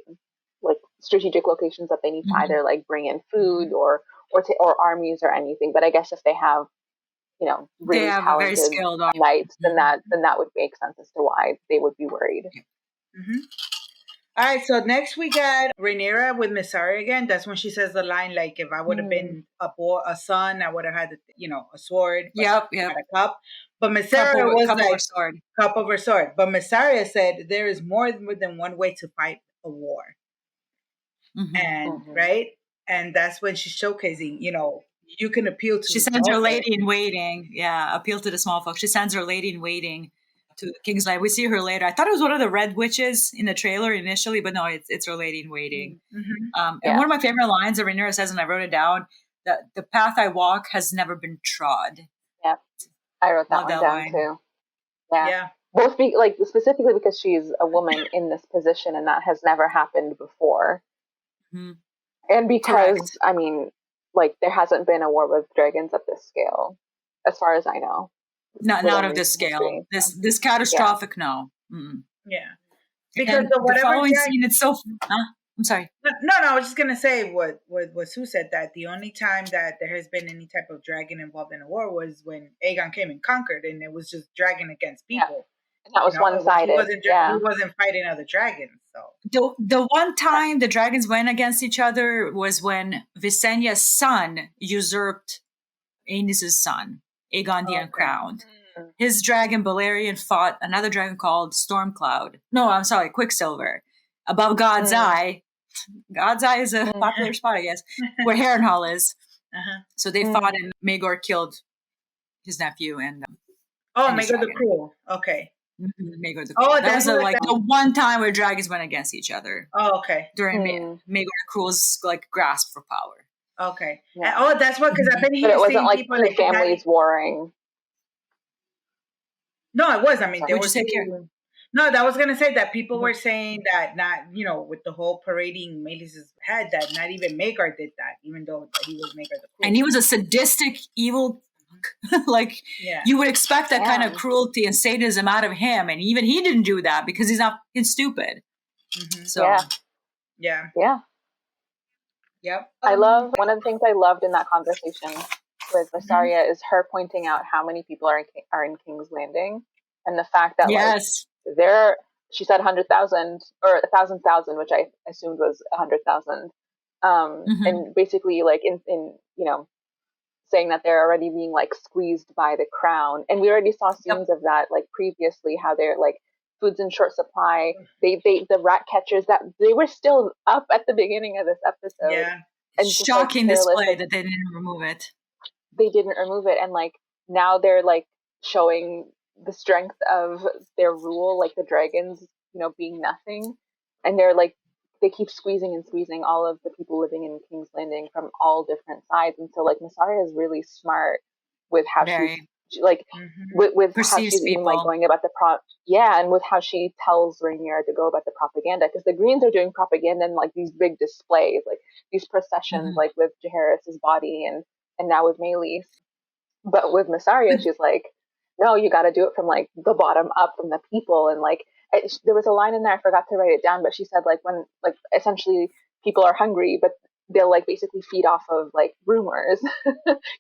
like strategic locations that they need to either like bring in food or armies or anything. But I guess if they have really talented knights, then that would make sense as to why they would be worried. All right, so next we got Rhaenyra with Meleys again. That's when she says the line like, "If I would have been a son, I would have had a sword, not a cup." But Meleys was like cup over sword. But Meleys said there is more than one way to fight a war, right, and that's when she's showcasing. You can appeal to. She sends her lady in waiting. Yeah, appeal to the small folks. She sends her lady in waiting to King's Landing. We see her later. I thought it was one of the Red Witches in the trailer initially, but no, it's her lady in waiting. And one of my favorite lines that Rhaenyra says, and I wrote it down, that the path I walk has never been trod. Yeah, I wrote that one down too. Yeah. Both specifically because she's a woman in this position, and that has never happened before. And because I mean, like, there hasn't been a war with dragons at this scale, as far as I know. Not of this scale. This catastrophic, no. Yeah. Because the following scene, it's so... I'm sorry. No, I was just going to say what Sue said, that the only time that there has been any type of dragon involved in a war was when Aegon came and conquered, and it was just dragon against people. Yeah. And that was one-sided. He wasn't fighting other dragons. So the one time the dragons went against each other was when Visenya's son usurped Aenys' son, Aegon the Uncrowned. His dragon Balerion fought another dragon called Stormcloud. No, I'm sorry, Quicksilver. Above God's Eye. God's Eye is a popular spot, I guess, where Harrenhal is. So they fought, and Maegor killed his nephew. And Maegor the Cruel. Okay. Maegor the Cruel. That was the one time where dragons went against each other. Oh, okay. During Maegor the Cruel's grasp for power. Okay. Yeah. That's what, because I've been hearing. But it wasn't like people two families warring. No, it was. I mean, they were saying. No, that was gonna say that people were saying that not, with the whole parading Meleys' head, that not even Maegor did that, even though he was Maegor the Cruel. And he was a sadistic, evil. You would expect that kind of cruelty and sadism out of him, and even he didn't do that because he's not stupid. So, yeah. Yep. I love, one of the things I loved in that conversation with Meleys is her pointing out how many people are in King's Landing, and the fact that she said 100,000 or 1,000,000, which I assumed was 100,000, and basically in saying that they're already being squeezed by the crown, and we already saw scenes of that previously, how they're food's in short supply. The rat catchers that they were still up at the beginning of this episode. Yeah. And Shocking display that they didn't remove it. They didn't remove it, and like now they're like showing the strength of their rule, like the dragons, you know, being nothing, and they're like they keep squeezing and squeezing all of the people living in King's Landing from all different sides, and so like Mysaria is really smart with how she's like with how she's people. even like going about the and with how she tells Rhaenyra to go about the propaganda, because the Greens are doing propaganda in like these big displays, like these processions, like with Jaehaerys's body and now with Meleys. But with Mysaria, she's like, no, you got to do it from like the bottom up, from the people. And like there was a line in there, I forgot to write it down, but she said like when like essentially people are hungry, but they'll like basically feed off of like rumors.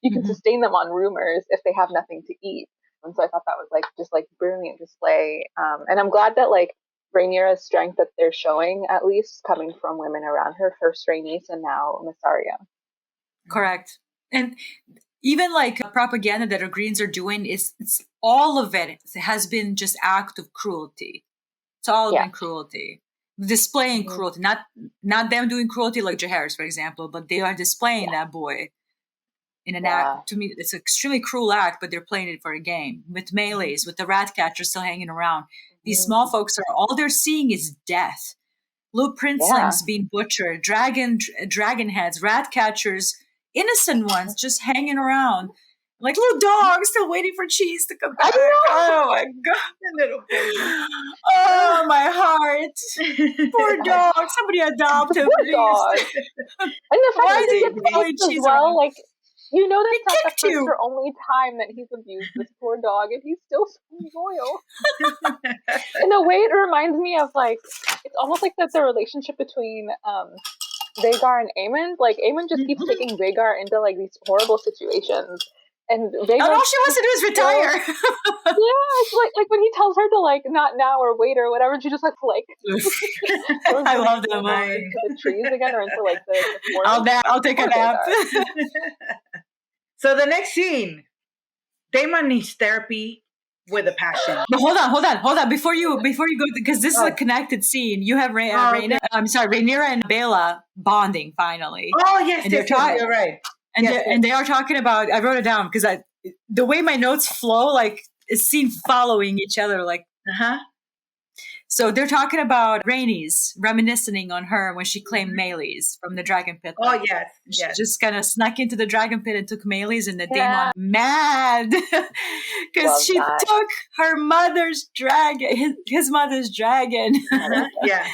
You can sustain them on rumors if they have nothing to eat. And so I thought that was like just like brilliant display. And I'm glad that like Rhaenyra's strength that they're showing, at least coming from women around her, first Rhaenys and now Mysaria. Correct. And even like propaganda that our Greens are doing, it's all of it has been just act of cruelty. It's all been cruelty, displaying cruelty, not them doing cruelty like Jaehaerys, for example, but they are displaying that boy in an act. To me, it's an extremely cruel act, but they're playing it for a game. With Meleys, with the rat catcher still hanging around, these small folks are all they're seeing is death. Little princelings being butchered, dragon heads, rat catchers, innocent ones just hanging around. Like little dogs still waiting for cheese to come back. Oh my God. Oh, my heart. Poor dog. Somebody adopt him, please. Dog. And the fact that he gets kicked as well, like, you know that's not the first or only time that he's abused this poor dog, and he's still so loyal. In a way, it reminds me of, like, it's almost like that the relationship between Vhagar and Aemond. Like, Aemond just keeps taking Vhagar into, like, these horrible situations. And Vhagar, all she wants to do is retire. It's like when he tells her to like not now or wait or whatever, and she just like I love that moment. Into the trees again or into like the forest. I'll take a nap. So the next scene, Daemon needs therapy with a passion. But hold on. Before you go, because this is a connected scene. You have Rhaenyra and Bella bonding finally. Oh yes, you're right. And they are talking about, I wrote it down because the way my notes flow, like it's seen following each other, like, So they're talking about Rhaenys reminiscing on her when she claimed Meleys from the dragon pit. Oh yes. She just kind of snuck into the dragon pit and took Meleys, and the Daemon mad because she took her mother's dragon, his mother's dragon. Yeah.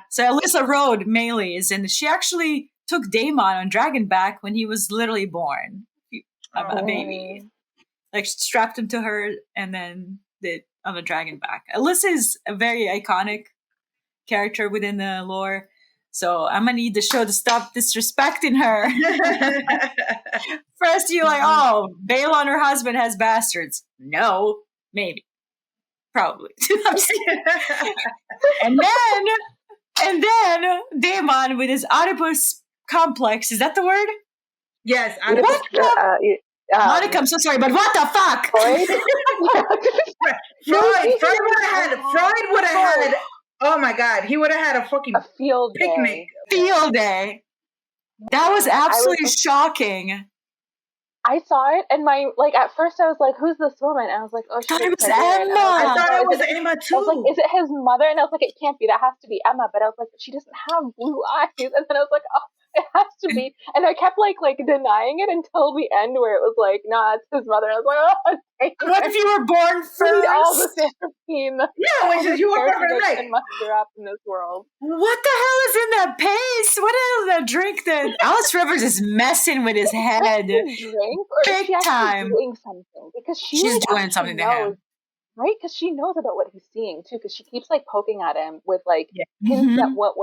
So Alyssa rode Meleys, and she actually took Daemon on Dragonback when he was literally born, a baby. Like strapped him to her and then did on the Dragonback. Alyssa is a very iconic character within the lore, so I'm gonna need the show to stop disrespecting her. First, you're like, oh, Baelon, her husband, has bastards. No, maybe, probably. and then Daemon with his Oedipus complex. Is that the word? Yes. Monica, I'm so sorry, but what the fuck? Freud would have had. Oh my God, he would have had a fucking field picnic. Field day. That was absolutely shocking. I saw it, and at first I was like, "Who's this woman?" And I was like, "Oh, thought it was Emma." I thought it was Emma too. I was like, "Is it his mother?" And I was like, "It can't be. That has to be Emma." But I was like, "She doesn't have blue eyes." And then I was like, "Oh, it has to be." And I kept like denying it until the end, where it was like, "Nah, it's his mother." And I was like, "Oh, what if you were born first?" All the Seraphine. Yeah, which is you were born right. And muster up in this world. What the hell is in that paste? What is that drink that Alice Rivers is messing with his head? Drink, or big time. Doing something because she's doing something to him, right? Because she knows about what he's seeing too. Because she keeps like poking at him with like hints at what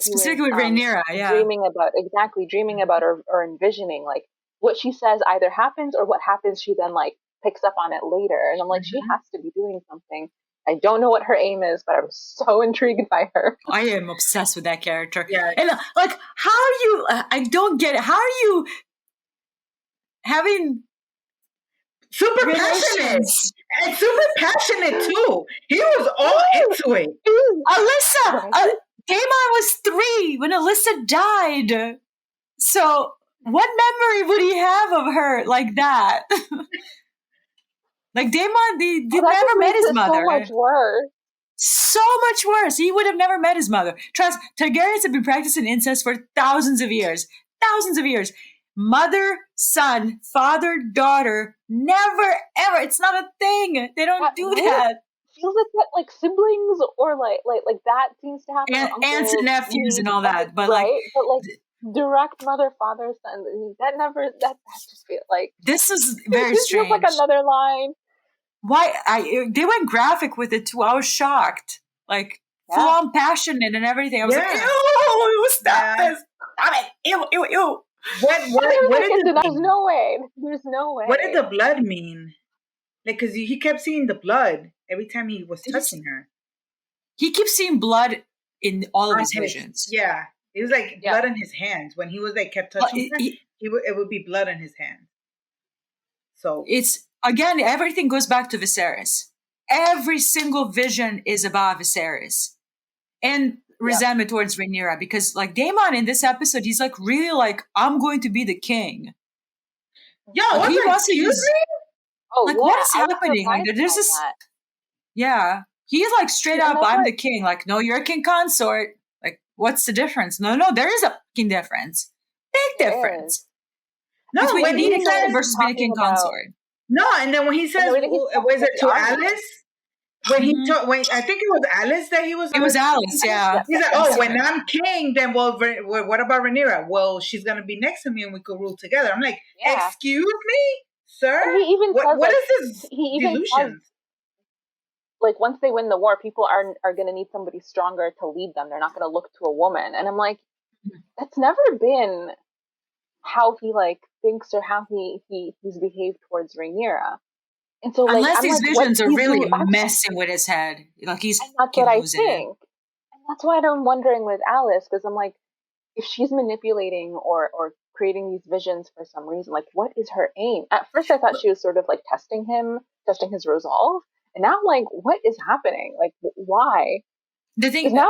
specifically he was, with Rhaenyra, dreaming about or envisioning. Like what she says either happens or what happens she then like picks up on it later. And I'm like, she has to be doing something. I don't know what her aim is, but I'm so intrigued by her. I am obsessed with that character. Yeah. And like, how are you? I don't get it. How are you having super passionate. relations. And super passionate too. He was all into it. Alyssa, Right? Daemon was 3 when Alyssa died. So, what memory would he have of her like that? Like Daemon, he Oh, that never just met makes his it mother. so much worse. So much worse. He would have never met his mother. Trust, Targaryens have been practicing incest for thousands of years. Thousands of years. Mother, son, father, daughter, never, ever. It's not a thing. They don't do Right? that. Feels like that, like siblings or like that seems to happen. And Or aunts and uncles, nephews and niece, all that. But like, right? But like direct mother, father, son. That never. That just feels like this is very this feels like strange. another line. Why? They went graphic with it too. I was shocked. Like, full Yeah. on passionate and everything. I was like, Yeah. ew, stop Yeah. this. Stop it. Ew, ew, ew. What did it There's mean? no way. There's no way. What did the blood mean? Like, because he kept seeing the blood every time he was Did you see- touching her. He keeps seeing blood in all of On his visions. Yeah. It was like Yeah. blood on his hands. When he was like kept But touching her, it would be blood on his hands. So it's, again, everything goes back to Viserys. Every single vision is about Viserys. And resentment towards Rhaenyra. Because like Daemon in this episode, he's like really like, I'm going to be the king. yo, Like, what he wants to excuse use, me? Oh, like, yeah, what is I was happening? Like, surprised there's by this, that. yeah. He's like straight Yeah, up, that's I'm what- the king. Like, no, you're a king consort. Like, what's the difference? No, there is a fucking difference. Big There difference. No, Between when being he a king says versus being a king talking about- consort. no, and then when he says, the way that he's talking was it about to the army. Alice? When he Mhm. when I think it was Alice that he was. It was Alice, yeah. He's like, Yeah. oh, when I'm king, then what about Rhaenyra? Well, she's gonna be next to me, and we could rule together. I'm like, Yeah. excuse me, sir. And he even says, What like, is this he even delusion? like once they win the war, people are going to need somebody stronger to lead them. They're not going to look to a woman. And I'm like, that's never been how he like thinks or how he's behaved towards Rhaenyra. And so, like, Unless I'm these like, visions what are he's really doing- messing with his head. Like, he's and that's what I losing it. think. And that's why I'm wondering with Alice, because I'm like, if she's manipulating or creating these visions for some reason, like, what is her aim? At first, I thought she was sort of like testing his resolve. And now I'm like, what is happening? Like, why? The 'Cause thing, now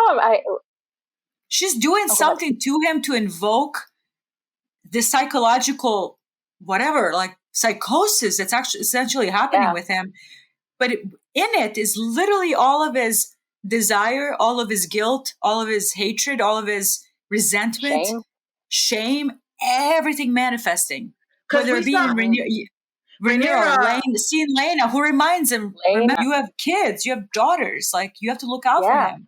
she's doing Okay. something to him to invoke the psychological, whatever, like psychosis that's actually essentially happening Yeah. with him. But in it is literally all of his desire, all of his guilt, all of his hatred, all of his resentment, shame, everything manifesting. 'Cause Whether we it be in saw- Rhaenyra, Rhaenyra- seeing Lena, who reminds him, remember, you have kids, you have daughters, like, you have to look out Yeah. for them.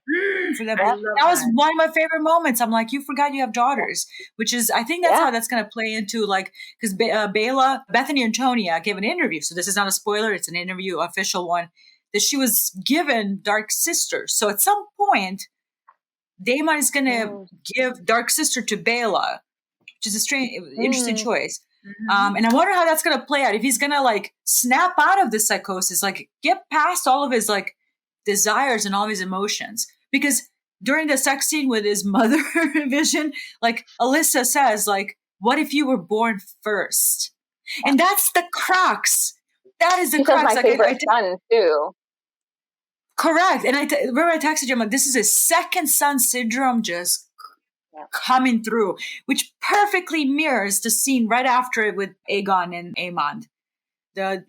For them. I That love was that. one of my favorite moments. I'm like, you forgot you have daughters, which is, I think that's Yeah. how that's going to play into, like, because Bethany Antonia gave an interview. So this is not a spoiler. It's an interview, official one, that she was given Dark Sister. So at some point, Daemon is going to give Dark Sister to Bela, which is a strange, interesting choice. Mhm. And I wonder how that's going to play out. If he's going to like snap out of this psychosis, like get past all of his like desires and all of his emotions. Because during the sex scene with his mother vision, like Alyssa says, like, what if you were born first? And that's the crux. That is the He says crux. my Like, favorite son too. correct. And remember I texted you, I'm like, this is a second son syndrome just coming through, which perfectly mirrors the scene right after it with Aegon and Aemond. Because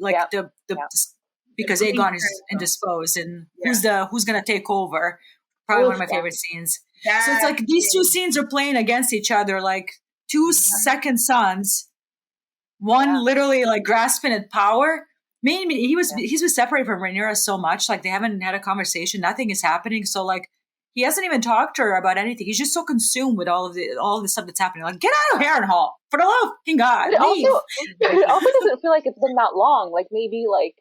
The Aegon is green indisposed, and Yeah. who's gonna take over? Probably one of my Yeah. favorite scenes. So That it's like these two is- scenes are playing against each other, like two second sons. One Yeah. literally like grasping at power. Maybe he's been separated from Rhaenyra so much, like they haven't had a conversation. Nothing is happening. So like he hasn't even talked to her about anything. He's just so consumed with all of the stuff that's happening. Like, get out of Harrenhal, for the love of fucking God, But leave. it also doesn't feel like it's been that long. Like maybe like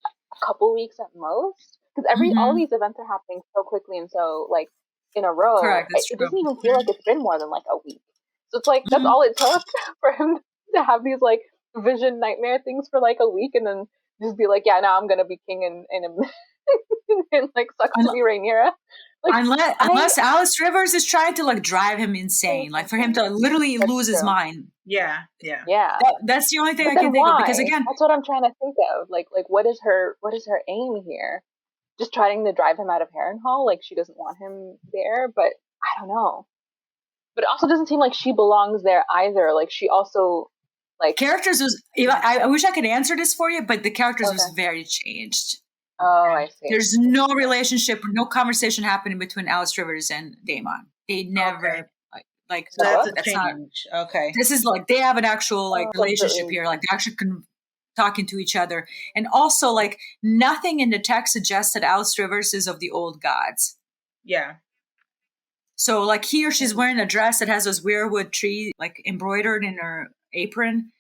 a couple weeks at most. Because all these events are happening so quickly and so like in a row. Correct, that's It true. doesn't even feel like it's been more than like a week. So it's like that's all it took for him to have these like vision nightmare things for like a week and then just be like, yeah, now I'm gonna be king and like sucks to be Rhaenyra. Like, unless Alice Rivers is trying to like drive him insane, like for him to literally That's lose his true. mind. Yeah. That's the only thing But I then can think of. why? Because again, That's what I'm trying to think of. Like what is her aim here? Just trying to drive him out of Harrenhal? Like she doesn't want him there, but I don't know. But it also doesn't seem like she belongs there either. Like she also like characters was. I wish I could answer this for you, but the characters was Okay. very changed. Oh, I see. There's no relationship, no conversation happening between Alice Rivers and Daemon. They never like So no, that's a change. Okay. This is like they have an actual like relationship completely. here. Like they're actually talking to each other, and also like nothing in the text suggests that Alice Rivers is of the old gods. Yeah. So like here, she's wearing a dress that has those weirwood tree like embroidered in her apron.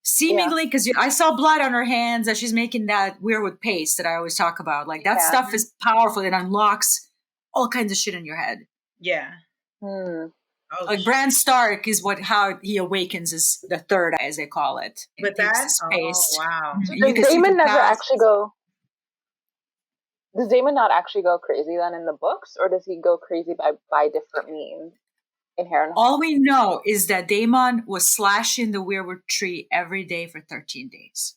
Seemingly, because I saw blood on her hands that she's making that weirwood paste that I always talk about. Like that stuff is powerful. It unlocks all kinds of shit in your head. Yeah. Hmm. Oh, Like Bran Stark is how he awakens is the third eye, as they call it. With that? Oh, wow. So does Daemon never actually go? Does Daemon not actually go crazy then in the books, or does he go crazy by different means in Harrenhal? All we know is that Daemon was slashing the weirwood tree every day for 13 days.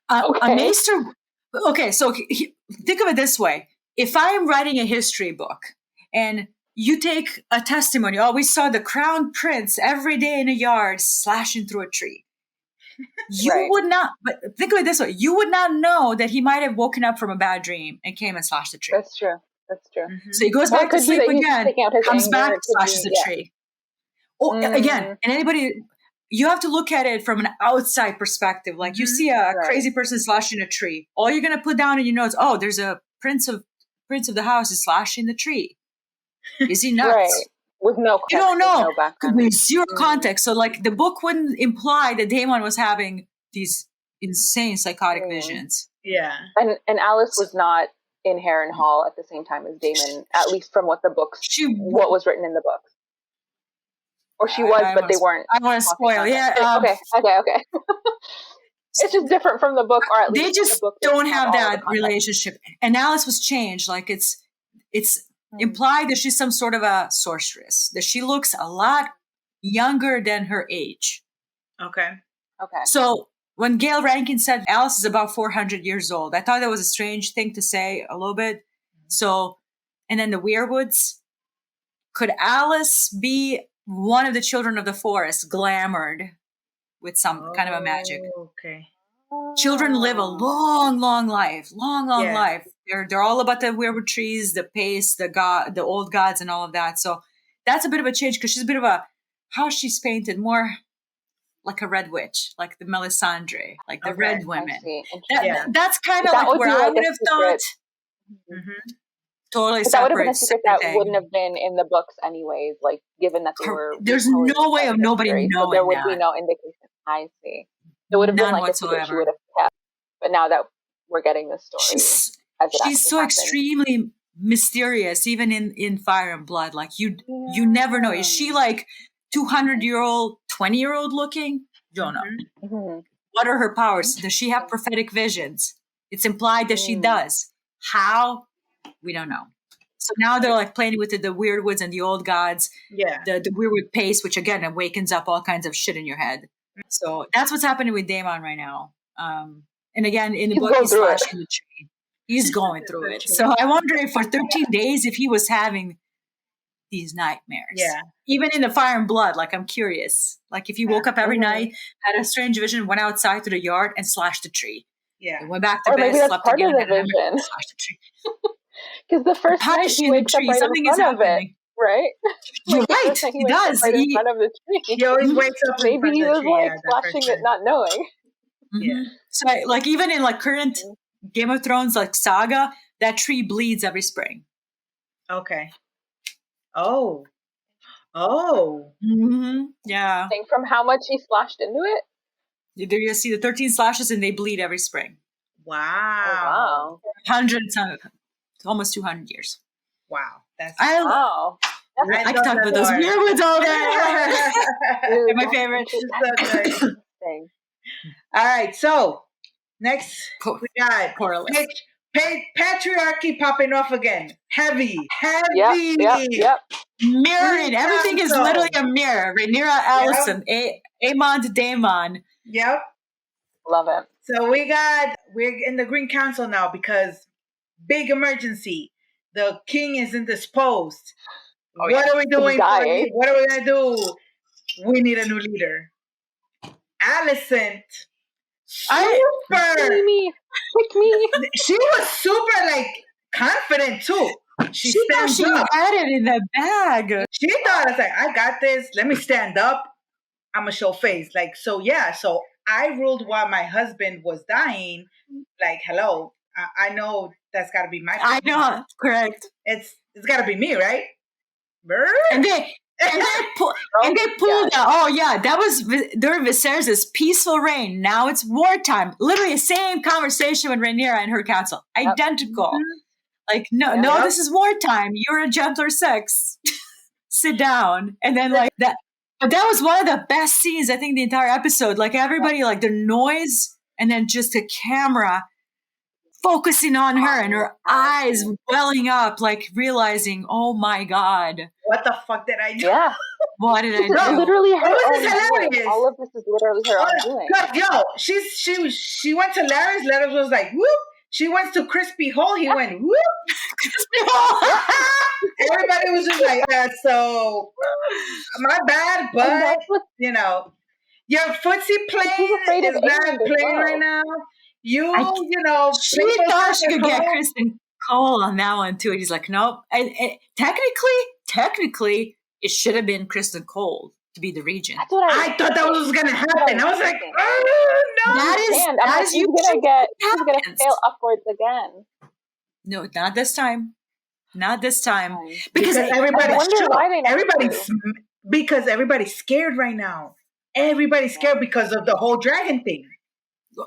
A maester. Okay, so think of it this way: if I am writing a history book and you take a testimony, we saw the crown prince every day in a yard slashing through a tree. You would not, but think of it this way: you would not know that he might have woken up from a bad dream and came and slashed the tree. That's true. Mm-hmm. So he goes back to sleep again, comes back, slashes the tree. Again, and anybody, you have to look at it from an outside perspective. Like you see a crazy person slashing a tree. All you're going to put down in your notes, there's a prince of the house is slashing the tree. Is he nuts? Right. With no context. You don't know. There's zero context. So like the book wouldn't imply that Daemon was having these insane psychotic visions. Yeah. And Alice was not in Harrenhal at the same time as Daemon, at least from what what was written in the books. Or she was, but they weren't. I want to spoil. Yeah. Okay. It's just different from the book, or at least they just don't have that relationship. And Alice was changed. Like it's implied that she's some sort of a sorceress. That she looks a lot younger than her age. Okay. So when Gail Rankin said Alice is about 400 years old, I thought that was a strange thing to say a little bit. So, and then the weirwoods. Could Alice be one of the children of the forest, glamored with some kind of a magic? Okay. Children live a long, long life. Long life. They're all about the weirwood trees, the pace, the old gods, and all of that. So that's a bit of a change because she's a bit of how she's painted more like a red witch, like the Melisandre, like the red women. That's kind of like where I would have thought. Mm-hmm. Totally but separate. That would have been a secret that wouldn't have been in the books anyways, like given that they were. There's no way of nobody knowing so there would that. be no indication. I see. It would have been like a secret she would have kept. But now that we're getting this story, she's so extremely mysterious, even in Fire and Blood. Like you never know. Is she like 200-year-old, 20-year-old looking? Don't know. Mm-hmm. What are her powers? Does she have prophetic visions? It's implied that she does. How? We don't know. So now they're like playing with the weirwoods and the old gods. Yeah. The weirwood paste, which again awakens up all kinds of shit in your head. So that's what's happening with Daemon right now. And again, in the book, he's slashing the tree. He's going through it. So I wonder if for 13 days, if he was having these nightmares. Yeah. Even in the Fire and Blood, like I'm curious. Like if he woke up every night, had a strange vision, went outside to the yard and slashed a tree. Yeah. And went back to bed, slept again, and slashed a tree. Because the first night he wakes up right in front of it, right? You're right. He does. Right in front of the tree. He always wakes up. Maybe he was like flashing it, not knowing. Yeah. So, like even in like current Game of Thrones like saga, that tree bleeds every spring. Okay. Oh. Mm-hmm. Yeah. From how much he splashed into it. There you see the 13 slashes, and they bleed every spring. Wow. Hundreds. Almost 200 years. Wow. Wow. I can talk about those weirwoods all day. My favorite. All right. So next we got Patriarchy popping off again. Heavy. Yep. Mirroring. Everything is literally a mirror. Rhaenyra, Alicent, Aemon to Daemon. Yep. Love it. So we're in the Green Council now because big emergency. The king is indisposed. What are we doing? What are we gonna do? We need a new leader. Alicent, super. Pick me. She was super confident too. She thought she had it in the bag. She thought, I got this. Let me stand up. I'm gonna show face. So I ruled while my husband was dying. Hello. I know that's got to be my. I know, correct. It's got to be me, right? And they pulled out. Oh yeah, that was during Viserys' peaceful reign. Now it's wartime. Literally the same conversation with Rhaenyra and her council. Identical. Mm-hmm. No, this is wartime. You're a gentler sex. Sit down. And then that. But that was one of the best scenes, I think, the entire episode. Everybody, the noise, and then just the camera focusing on her and her eyes welling up, realizing, oh my God. What the fuck did I do? Yeah. What did I do? Literally her own doing. All of this is literally her own doing. God, yo, she went to Larry's. Larry was like, whoop. She went to Crispy Hole. He went, whoop. Crispy Hole. Everybody was just like, so my bad, but, your footsie plane is not playing right now. You know. She thought she could get Kristen Cole on that one, too. And he's like, nope. And technically, it should have been Kristen Cole to be the regent. I thought that was going to happen. I was like, oh, no. That is she's going to fail upwards again. No, not this time. Not this time. Because everybody's scared right now. Everybody's scared because of the whole dragon thing.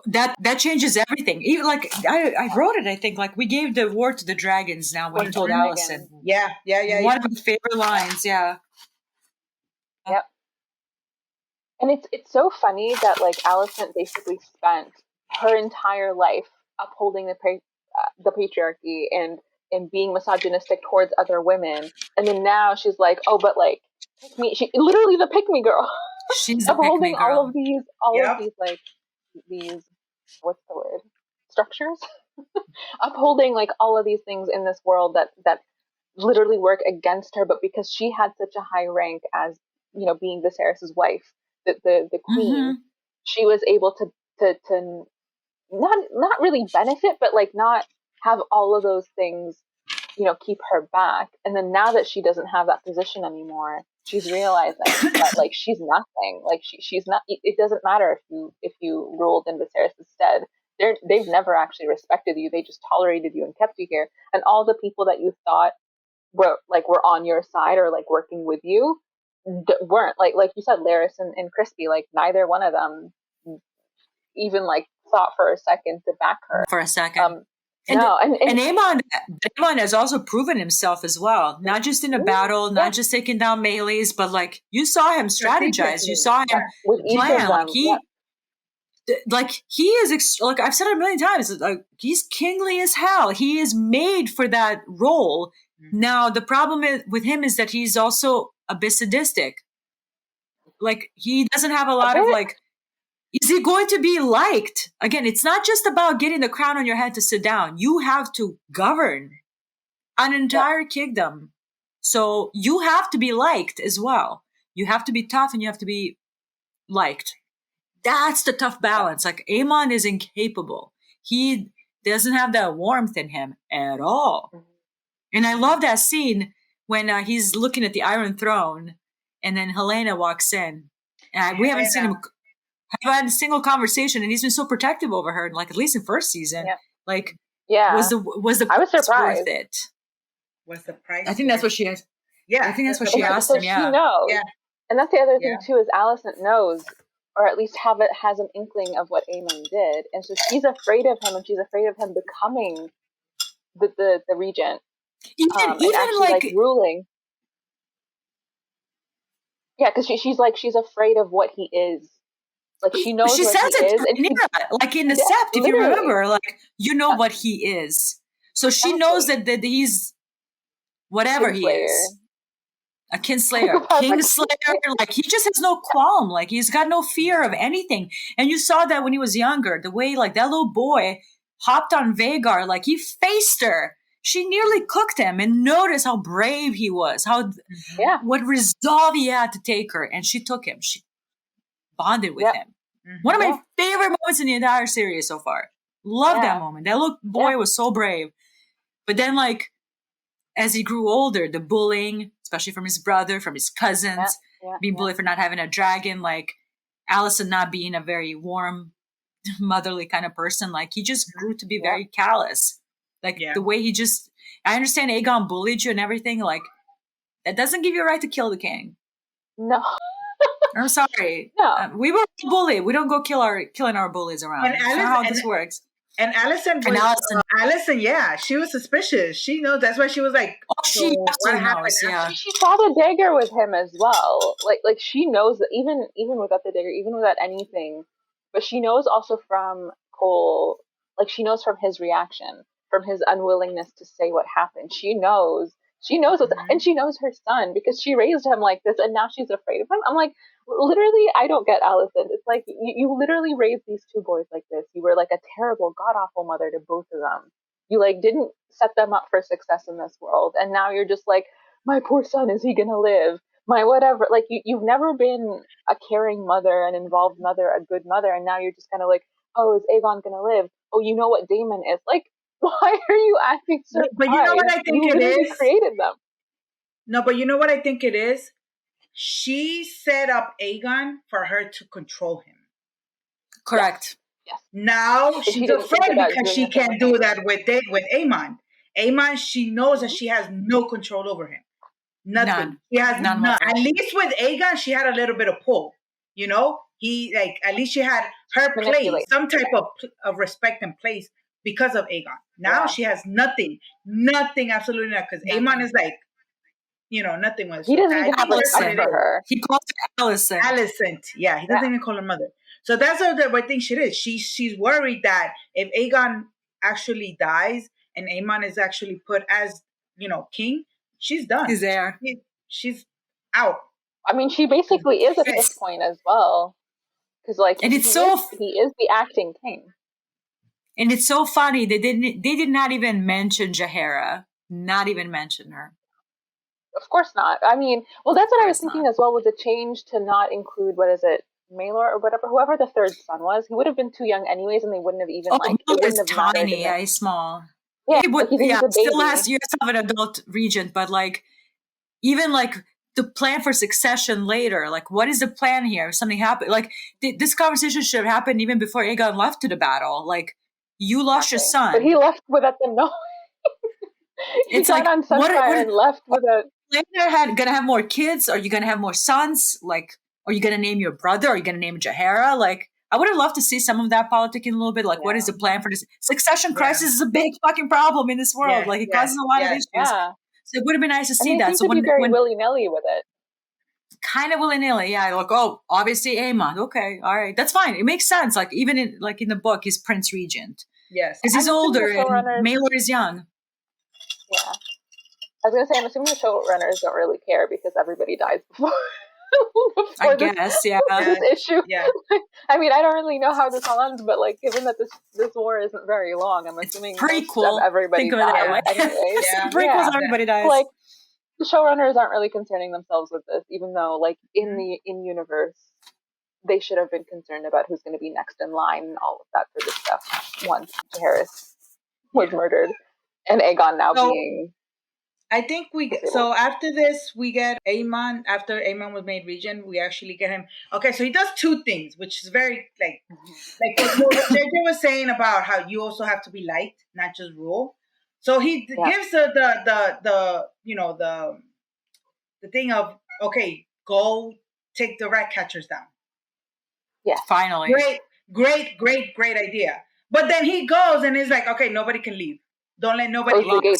That changes everything. Even I wrote it, I think, we gave the award to the dragons now when he told Alicent. Yeah. One of my favorite lines, yeah. Yep. And it's so funny that Alicent basically spent her entire life upholding the patriarchy and being misogynistic towards other women, and then now she's like, oh, but pick me. She literally the pick me girl. She's upholding all of these these what's the word, structures. Upholding all of these things in this world that literally work against her, but because she had such a high rank as being Viserys' wife, the queen, mm-hmm. she was able to not really benefit, but not have all of those things keep her back. And then now that she doesn't have that position anymore, she's realizing that she's nothing. She's not. It doesn't matter if you ruled in Viserys' stead. They've never actually respected you. They just tolerated you and kept you here. And all the people that you thought were on your side or working with you weren't. Like you said, Larys and Crispy. Neither one of them even thought for a second to back her. For a second. And Aemon has also proven himself as well, not just in a battle, not just taking down Meleys, but you saw him strategize, you saw him plan. He is I've said it a million times. He's kingly as hell. He is made for that role. Mm-hmm. Now the problem with him is that he's also a bit sadistic. He doesn't have a lot of Is he going to be liked? Again, it's not just about getting the crown on your head to sit down. You have to govern an entire kingdom. So you have to be liked as well. You have to be tough and you have to be liked. That's the tough balance. Aemon is incapable. He doesn't have that warmth in him at all. And I love that scene when he's looking at the Iron Throne and then Helena walks in. And we haven't seen him have had a single conversation, and he's been so protective over her, at least in first season. Yeah. Was the I was surprised. Worth it? Was the price? I think that's what she has. Yeah, I think that's what she asked him. Yeah, she knows. Yeah, and that's the other thing too is Alicent knows, or at least has an inkling of what Aemon did, and so she's afraid of him, and she's afraid of him becoming the regent, even actually, ruling. Yeah, because she's afraid of what he is. Like, she knows She what says he it is. to And Rhaenyra, like in the yeah, sept, if you literally. remember, like, you know what he is. So she knows that he's whatever he is. A kinslayer. Kingslayer, like, he just has no qualm. Like, he's got no fear of anything. And you saw that when he was younger, the way, like, that little boy hopped on Vhagar, like, he faced her. She nearly cooked him, and notice how brave he was, what resolve he had to take her. And she took him. She bonded with him. One of my favorite moments in the entire series so far. Love that moment. That little boy was so brave. But then, like, as he grew older, the bullying, especially from his brother, from his cousins, being bullied for not having a dragon, like Alicent not being a very warm, motherly kind of person, like, he just grew to be very callous. Like, the way he just, I understand Aegon bullied you and everything, like, that doesn't give you a right to kill the king. No. I'm sorry. No. We were bullied. We don't go killing our bullies around. That's not how this works. And Alicent Alicent, she was suspicious. She knows. That's why she was like, she what happened? She saw the dagger with him as well. Like she knows that even without the dagger, even without anything, but she knows also from Cole, like, she knows from his reaction, from his unwillingness to say what happened. She knows what's, and she knows her son, because she raised him like this, and now she's afraid of him. I'm like, literally, I don't get Alicent. It's like, you literally raised these two boys like this. You were like a terrible, god-awful mother to both of them. You, like, didn't set them up for success in this world, and now you're just like, my poor son, is he gonna live? My whatever. Like, you've never been a caring mother, an involved mother, a good mother, and now you're just kind of like, oh, is Aegon gonna live? Oh, you know what Daemon is? Like, why are you acting surprised? But you know what I think it is? Created them. No, but you know what I think it is? She set up Aegon for her to control him. Correct. Yes. Now she's afraid because she can't do that with Aemon. Aemon, she knows that she has no control over him. Nothing. None. She has none. At least with Aegon, she had a little bit of pull. You know, at least she had her place, some type of respect and place because of Aegon. Now she has nothing, absolutely not. Because Aemon is like, nothing was. He doesn't even have respect for her. He calls her Alicent. Alicent, yeah, he doesn't even call her mother. So that's what I think she is. She's worried that if Aegon actually dies and Aemon is actually put as, king, she's done. He's there. She's out. I mean, she basically is at this point as well, because and he is the acting king. And it's so funny they did not even mention Jaehaera, not even mention her. Of course not. I mean, well, that's what I was thinking as well, was a change to not include, what is it, Maelor or whatever, whoever the third son was. He would have been too young anyways, and they wouldn't have even he's tiny, he's small. Yeah, he would, he's a still has years of an adult regent, but like, even like the plan for succession later, like, what is the plan here? If something happened, like, this conversation should have happened even before Aegon left to the battle. Like, you lost your son, but he left without them knowing. He got on Sunfire and left without. Rhaenyra gonna have more kids? Are you gonna have more sons? Like, are you gonna name your brother? Are you gonna name Jaehaera? Like, I would have loved to see some of that politicking a little bit. Like, what is the plan for this? Succession crisis is a big fucking problem in this world. Like, it causes a lot of issues. Yeah. So it would have been nice to see that. So when very willy-nilly with it. Kind of willy-nilly, yeah. Like, oh, obviously Aemon. Okay, all right, that's fine. It makes sense. Like, even in the book, he's Prince Regent. Yes, because he's older and Maelor is young. Yeah, I was gonna say, I'm assuming the showrunners don't really care because everybody dies before. I guess, yeah. This issue. Yeah. I mean, I don't really know how this all ends, but like, given that this war isn't very long, I'm assuming prequel. Everybody dies. Anyways. Prequels, everybody dies. Like, the showrunners aren't really concerning themselves with this, even though, like, in universe, they should have been concerned about who's going to be next in line and all of that sort of stuff. Once Jaehaera was murdered, and Aegon now being. I think so after this, we get Aemon. After Aemon was made regent, we actually get him. Okay, so he does two things, which is very, like what JJ was saying about how you also have to be liked, not just rule. So he gives the thing of, okay, go take the rat catchers down. Yeah, finally. Great idea. But then he goes and is like, okay, nobody can leave. Don't let nobody leave.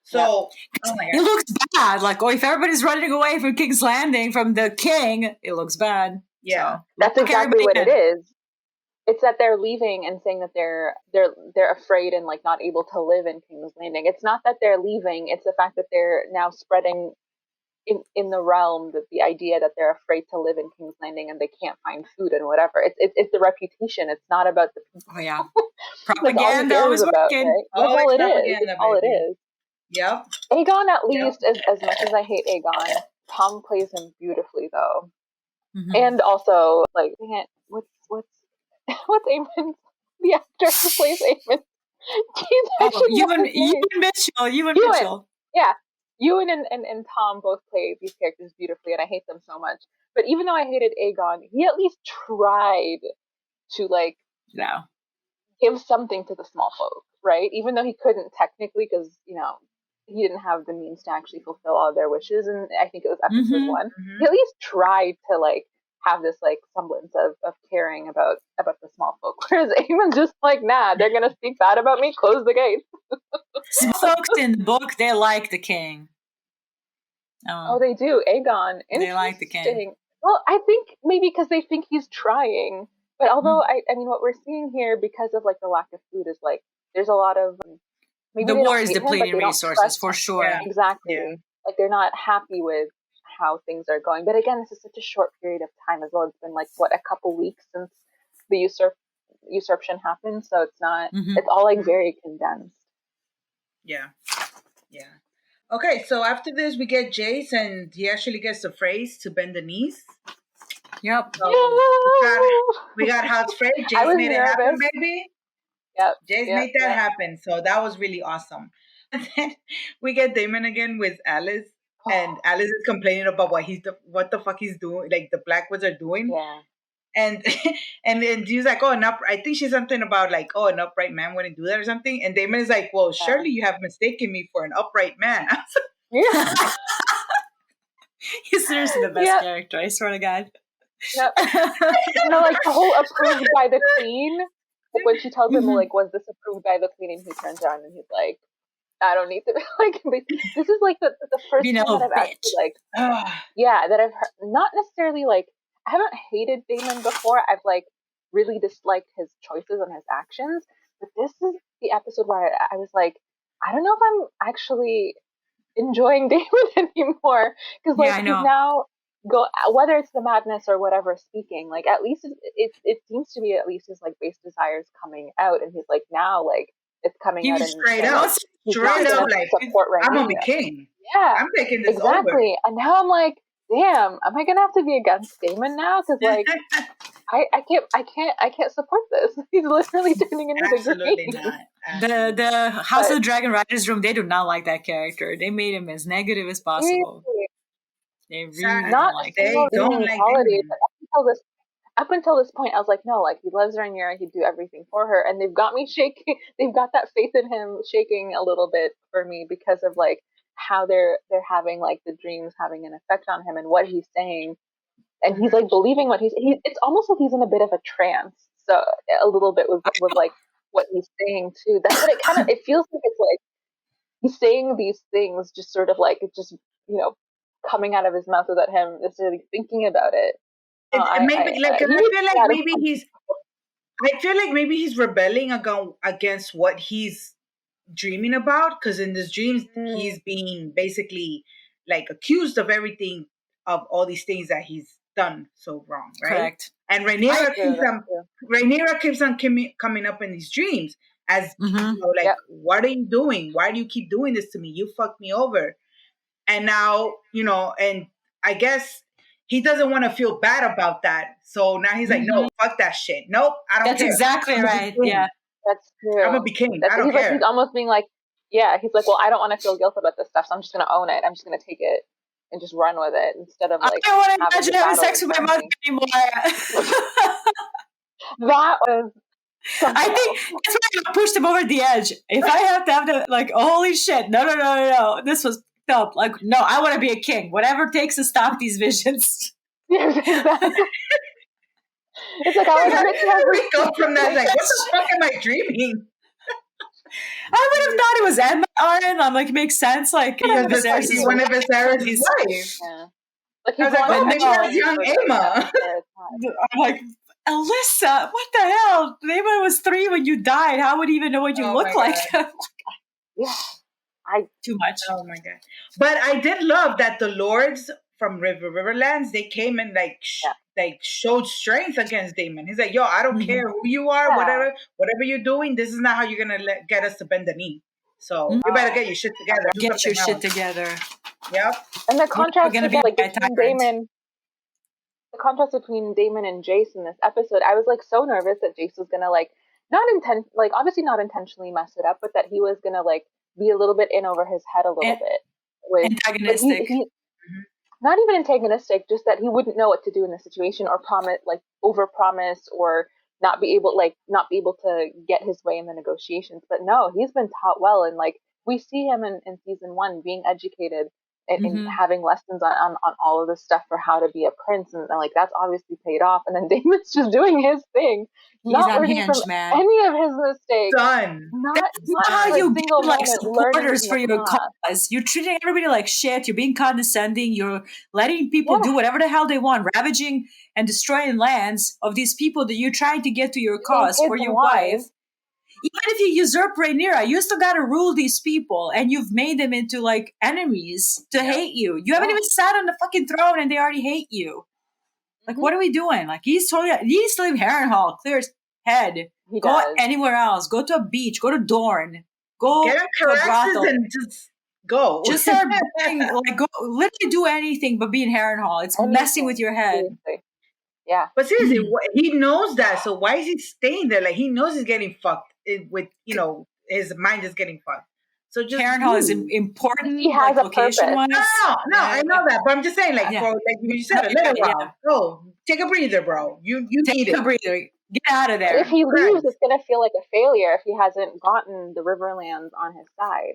So it looks bad. Like, if everybody's running away from King's Landing from the king, it looks bad. Yeah. So, That's lock exactly what it everybody in. is. It's that they're leaving and saying that they're afraid and like not able to live in King's Landing. It's not that they're leaving, it's the fact that they're now spreading in the realm that the idea that they're afraid to live in King's Landing and they can't find food and whatever. It's the reputation. It's not about the people. Oh yeah, That's all he propaganda cares always about, working. right? That's Always all it is. It's propaganda, all it baby. is. Yep. Aegon, at Yep. least, as much as I hate Aegon, Tom plays him beautifully though. Mm-hmm. And also, like, what's Aemon? The actor who plays Aemon. Jeez, I should know his name. Ewan Mitchell. Yeah, Ewan and Tom both play these characters beautifully, and I hate them so much. But even though I hated Aegon, he at least tried to like No. give something to the small folk, right? Even though he couldn't technically, because he didn't have the means to actually fulfill all their wishes, and I think it was episode Mhm. 1. Mhm. He at least tried to like have this like semblance of caring about the small folk. Whereas Aemon's just like, nah, they're gonna speak bad about me. Close the gate. Small folks in the book, they like the king. Oh, they do. Aegon. They like the king. Interesting. Well, I think maybe because they think he's trying. But although I mean, what we're seeing here because of like the lack of food is like there's a lot of maybe The they war don't is hate him, but depleting they don't resources trust for him. sure. Yeah. Exactly. Yeah. Like they're not happy with how things are going. But again, this is such a short period of time as well. It's been like what, a couple weeks since the usurpation happened, so it's not. Mhm. It's all like very condensed. Yeah. Yeah. Okay, so after this we get Jace, and he actually gets the phrase to bend the knees. Yep. So we got House Frey. I Jace was made it happen, nervous. baby. Yep. Jace made that happen. So that was really awesome. And then we get Damon again with Alice, and Alice is complaining about what the fuck he's doing, like the Blackwoods are doing. Yeah. And and then he's like, I think she's something about like, an upright man wouldn't do that or something. And Damon is like, well, surely you have mistaken me for an upright man. Yeah. He's seriously the best character, I swear to God. Yep. Like the whole approved by the queen. Like when she tells him, like, was this approved by the queen? And he turns around and he's like, I don't need to. Like, this is like the first time that I've actually like, that I've heard, not necessarily like, I haven't hated Damon before. I've like really disliked his choices and his actions. But this is the episode where I was like, I don't know if I'm actually enjoying Damon anymore, because like he's now whether it's the madness or whatever speaking, like at least it seems to be at least his like base desires coming out, and he's like now like it's coming out and straight up like support Rhaenyra. I'm gonna be king. Yeah, I'm taking this exactly. over. And now I'm like, damn, am I gonna have to be against Damon now? Because like I can't support this. He's literally turning into the green. Not. The House of the Dragon writers room, they do not like that character. They made him as negative as possible. They really don't like quality. Up until this point, I was like, no, like he loves Rhaenyra, he'd do everything for her, and they've got me shaking. They've got that faith in him shaking a little bit for me because of like how they're having like the dreams having an effect on him and what he's saying, and he's like believing what it's almost like he's in a bit of a trance. So a little bit with like what he's saying too. That's what it feels like. It's like he's saying these things just sort of like it's just coming out of his mouth without him necessarily thinking about it. I feel like maybe he's rebelling against what he's dreaming about, because in his dreams he's being basically like accused of everything, of all these things that he's done so wrong, right? Correct. And Rhaenyra keeps on coming up in these dreams as what are you doing? Why do you keep doing this to me? You fucked me over. And now, and I guess he doesn't want to feel bad about that. So now he's like, no, fuck that shit. Nope, I don't care. That's exactly right. Yeah. That's true. I'm going to be king. I don't care. Like, he's almost being like, he's like, well, I don't want to feel guilt about this stuff, so I'm just going to own it. I'm just going to take it and just run with it instead of like. I don't want to imagine having sex with my mother anymore. That was. I think that's why I pushed him over the edge. If I have to have the like, holy shit, no, this was up. Like, no, I want to be a king. Whatever it takes to stop these visions. Yes, exactly. It's like I was wake up from that. Like, what the fuck am I dreaming? I would have thought it was Emma Arden. I'm like, it makes sense. Like, one of Viserys' wife. Yeah. Like I he's was like, oh, wanted maybe to that's be young for the Emma. entire time. I'm like, Alyssa, what the hell? Raymond was 3 when you died. How would he even know what you Oh look my like? Yeah, Too much. Oh my god! But I did love that the lords from Riverlands, they came and like showed strength against Daemon. He's like, yo, I don't care who you are, whatever you're doing, this is not how you're gonna get us to bend the knee. So you better get your shit together. Do Get your something shit else. together. Yep. and the contrast gonna be like a between tyrant. Daemon. The contrast between Daemon and Jace in this episode, I was like so nervous that Jace was gonna like obviously not intentionally mess it up, but that he was gonna like be a little bit in over his head a little bit. Antagonistic. He not even antagonistic, just that he wouldn't know what to do in the situation or overpromise or not be able to get his way in the negotiations. But no, he's been taught well, and like we see him in season 1 being educated and having lessons on all of this stuff for how to be a prince, and like that's obviously paid off. And then Damon's just doing his thing, not learning from any of his mistakes. Done. Not how for you a single get like moment supporters for learning your cause. You're treating everybody like shit. You're being condescending. You're letting people do whatever the hell they want, ravaging and destroying lands of these people that you're trying to get to your cause for your wife. Even if you usurp Rhaenyra, you still got to rule these people, and you've made them into like enemies to hate you. You haven't even sat on the fucking throne, and they already hate you. Like, what are we doing? Like, he needs to leave Harrenhal, clear his head. Go anywhere else. Go to a beach. Go to Dorne. Go get to a brothel. And just go. Just start go. Literally do anything but be in Harrenhal. It's messing with your head. Seriously. Yeah. But seriously, he knows that. So why is he staying there? Like, he knows he's getting fucked with, his mind is getting fucked. So just Harrenhal is important. He has a location wise. No, I know that. But I'm just saying, like, for like you said, a little while. Oh, take a breather, bro. You need a breather. Get out of there. If he leaves, it's gonna feel like a failure if he hasn't gotten the Riverlands on his side.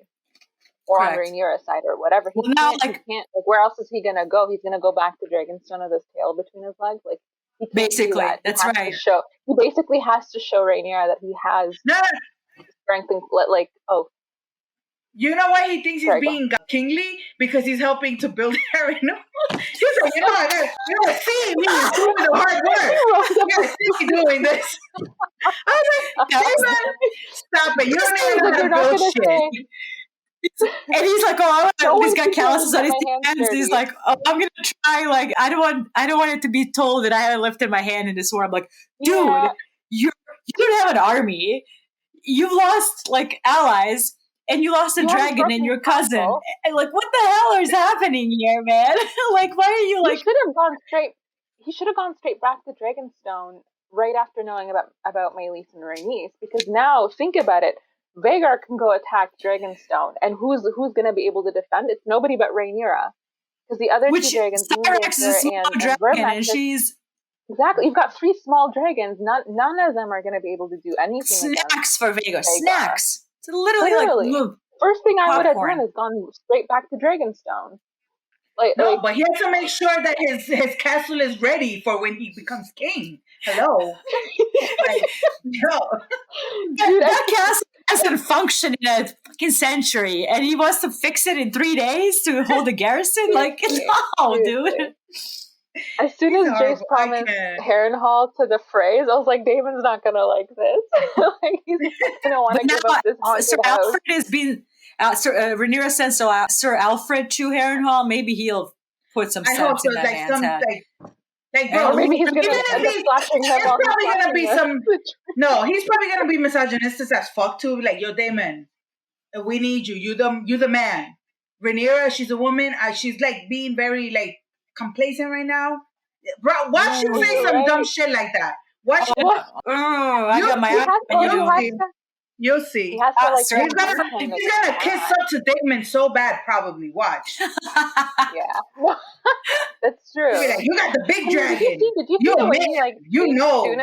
Or on Rhaenyra's side, or whatever. He can't. Like, where else is he gonna go? He's gonna go back to Dragonstone with his tail between his legs. Like, he can't basically, do that. That's right. He basically has to show Rhaenyra that he has strength and You know why he thinks he's being kingly? Because he's helping to build Harry. No, he's like, you gotta see me doing the hard work. You gotta see me doing this. I was like, hey man, stop it! You don't even know how to build shit. And he's like, he's got calluses on his hands. He's like, I'm gonna try. Like, I don't want it to be told that I haven't lifted my hand in this war. I'm like, dude, you don't have an army. You've lost like allies, and you lost a dragon and your cousin. And, like, what the hell is happening here, man? Like, why are you like? He should have gone straight back to Dragonstone right after knowing about Meleys and Rhaenys, because now think about it. Vhagar can go attack Dragonstone, and who's going to be able to defend? It's nobody but Rhaenyra, because the other two dragons, Cyrax is a small dragon, and she's exactly. You've got 3 small dragons. None of them are going to be able to do anything. Snacks for Vhagar. Snacks. It's literally. Like first thing I would have done is gone straight back to Dragonstone. But he has to make sure that his castle is ready for when he becomes king. Hello. That castle doesn't function in a fucking century, and he wants to fix it in 3 days to hold a garrison? Like, no, dude. As soon as Jace promised Harrenhal to the Freys, I was like, Damon's not gonna like this. Like, he's not gonna want to give up this haunted Sir house. Alfred is being Rhaenyra sent Sir Alfred to Harrenhal. Maybe he'll put some sense in that man's head. Like, bro, maybe he's gonna be flashing him. There's probably gonna be some. No, he's probably gonna be misogynistic as fuck too. Like, yo, Daemon, we need you. You the man. Rhaenyra, she's a woman. She's like being very like complacent right now. Bro, watch you say some dumb shit like that. Watch. I got my. You'll see. He has to, he's gonna kiss up to Daemon so bad, probably. Watch. Yeah, that's true. Like, you got the big dragon. Did you see the way he, like, you know, big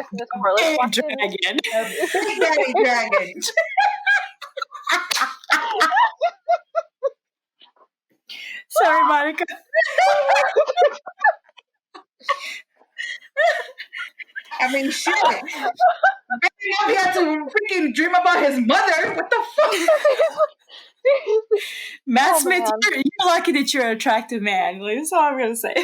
dragon, big daddy dragon. Sorry, Monica. I mean, shit. Now he had to freaking dream about his mother. What the fuck? Matt Oh Smith, man. you're lucky that you're an attractive man. Like, that's all I'm gonna say.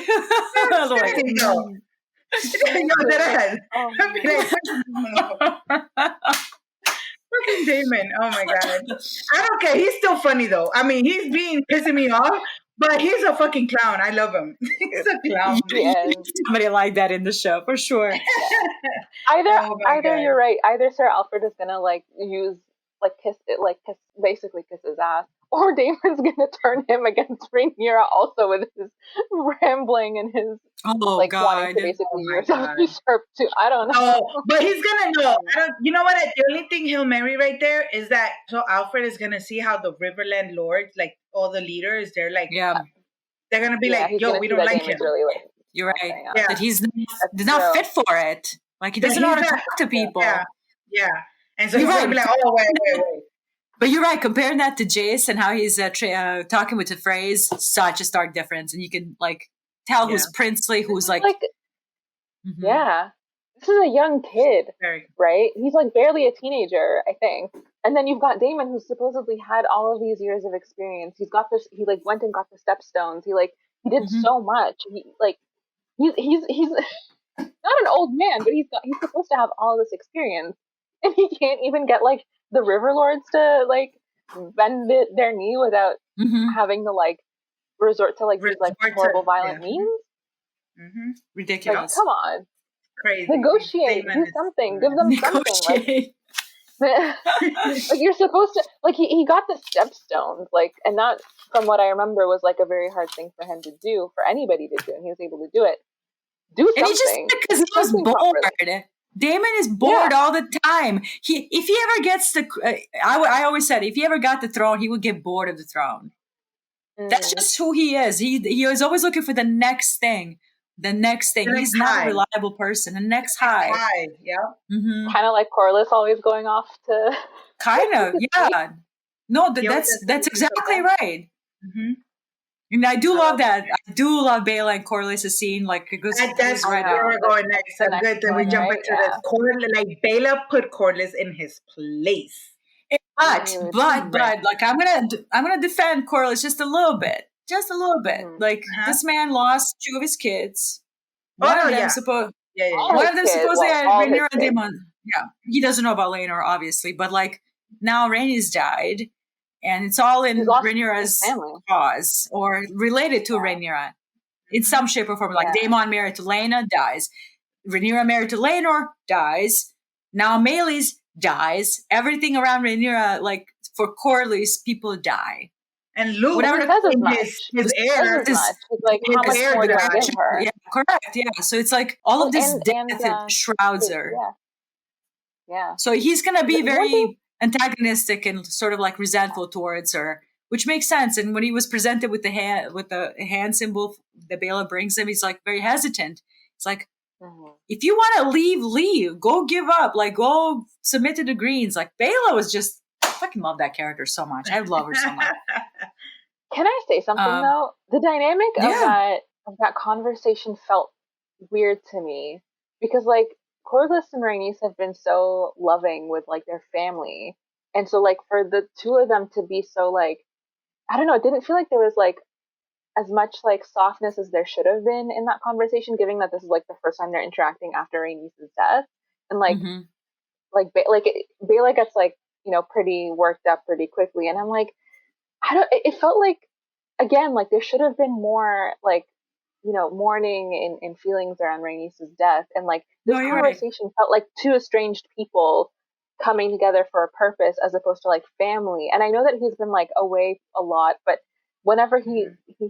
Otherwise, There you go. Yo, that Oh I mean, man. fucking Damon. Oh my god. I don't care. He's still funny though. I mean, he's being pissing me off, but he's a fucking clown. I love him. He's a clown. you Yes. need somebody like that in the show for sure. Oh my Either god. you're right. Either Sir Alfred is gonna like use basically kiss his ass, or Damon's gonna turn him against Rhaenyra also with his rambling and his Oh like wanting God. to basically Oh my yourself god. usurp too. I don't know. Oh, but he's gonna know. I don't. You know what? The only thing he'll marry right there is that so Alfred is gonna see how the Riverland lords, like all the leaders, they're like, Yeah, they're gonna be Yeah, like, he's yo, gonna we see don't that like Damon's him. really like you're right. messing up. Yeah. That he's That's not true. fit for it. Like he That doesn't know how to he's not- talk to people. Yeah, yeah. And so You're he's gonna be right. like, oh wait. But you're right. Comparing that to Jace and how he's talking with the phrase, such a stark difference, and you can like tell who's princely, who's like, mhm. Yeah, this is a young kid, Very. right? He's like barely a teenager, I think. And then you've got Damon, who supposedly had all of these years of experience. He's got this. He like went and got the stepstones. He did Mhm. so much. He's not an old man, but he's supposed to have all this experience, and he can't even get like the River Lords to like bend their knee without Mhm. having to like resort to like these like Resort to- horrible violent yeah. means. Mm-hmm. Like, Ridiculous. come on, Crazy. negotiate, Damon do is- something, give them something. Like, Negotiate. like you're supposed to like he got the stepstones, like, and that from what I remember was like a very hard thing for him to do, for anybody to do, and he was able to do it. Do And he just something. because he was Something bored. properly. Damon is bored all the time. If he ever gets the, I always said if he ever got the throne, he would get bored of the throne. That's just who he is. He is always looking for the next thing. The next thing. The He's next not high. a reliable person. The next high. Hi. Yeah. Mm-hmm. Kind of like Corlys always going off to. Kind of, yeah. No, He always that's does exactly something. right. Mm-hmm. And I do love that. I do love Bela and Corlys' scene. Like it goes That's right where up. we're going next. the I'm next good that we one, jump right? into this. Corlys, like Bela put Corlys in his place. But like I'm gonna defend Corlys just a little bit, Like this man lost two of his kids. One of them supposed one of them supposedly had Rhaenyra and Daemon. Yeah, he doesn't know about Rhaenyra, obviously, but like now Rhaenys died, and it's all in Rhaenyra's cause or related to Rhaenyra in some shape or form. Like Daemon married to Laena dies, Rhaenyra married to Laenor dies. Now Meleys dies. Everything around Rhaenyra, like for Corlys, people die. And Luke, whatever his heir, like how much more do I give her? Yeah, correct. Yeah, so it's like all of this death shrouds her. Yeah. So he's gonna be very antagonistic and sort of like resentful towards her, which makes sense. And when he was presented with the hand symbol that Bela brings him, he's like very hesitant. It's like, if you want to leave, go give up, like go submit to the Greens. Like Bela was just, I fucking love that character so much. I love her so much. Can I say something though? The dynamic of that conversation felt weird to me because like Corlys and Rhaenys have been so loving with like their family, and so like for the two of them to be so like, I don't know, it didn't feel like there was like as much like softness as there should have been in that conversation, given that this is like the first time they're interacting after Rhaenys' death, and like Bela gets like, you know, pretty worked up pretty quickly, and I'm like, it felt like, again, like there should have been more like, you know, mourning and feelings around Rhaenys' death, and like this conversation felt like two estranged people coming together for a purpose as opposed to like family. And I know that he's been like away a lot, but whenever he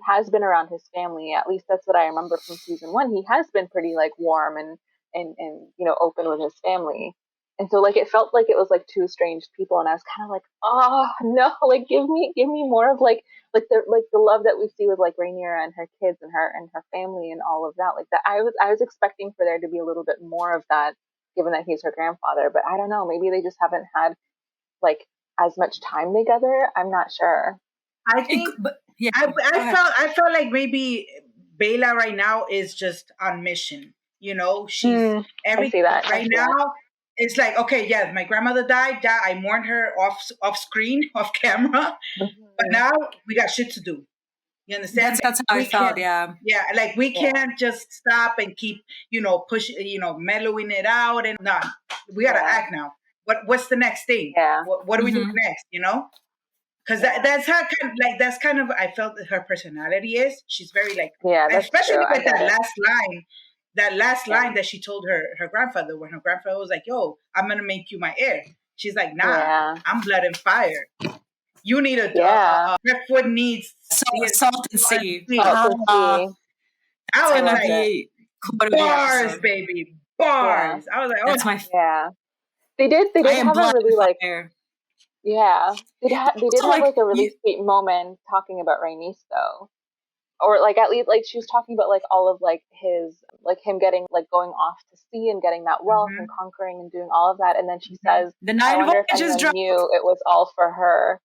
has been around his family, at least that's what I remember from season 1, he has been pretty like warm and you know, open with his family. And so like it felt like it was like two estranged people, and I was kind of like, oh no, like give me more of like the love that we see with like Rhaenyra and her kids and her family and all of that. Like that I was expecting for there to be a little bit more of that, given that he's her grandfather, but I don't know, maybe they just haven't had like as much time together. I'm not sure. I think I felt like maybe Bela right now is just on mission. You know, she's everything right now. it's like, okay, yeah, my grandmother died. I mourned her off screen, off camera, but Mhm. now we got shit to do. You understand? That's how I We felt. can't. Yeah. Yeah, like we Yeah. can't just stop and keep, push, mellowing it out and not. We gotta Yeah. act now. What's the next thing? Yeah. What do we do Mhm. next? Because Yeah. that's how that's kind of I felt that her personality is. She's very like, Yeah, and that's especially true. I with get that it. last line. That last Yeah. line that she told her grandfather, when her grandfather was like, "Yo, I'm gonna make you my heir." She's like, "Nah, Yeah. I'm blood and fire. You need Yeah. Driftwood needs Salt and sea. sea." Salt and sea. It's I I was gonna loved like, it. be quote of the bars, episode. baby, Yeah. bars. I was like, That's oh, my. Yeah. They did I am have a blood really and like, fire. yeah. They did So have like like a really you, sweet moment talking about Rhaenys though. Or like at least like she was talking about like all of like his like him getting like going off to sea and getting that wealth and conquering and doing all of that, and then she says, the I nine wonder if voyages anyone drop. knew it was all for her.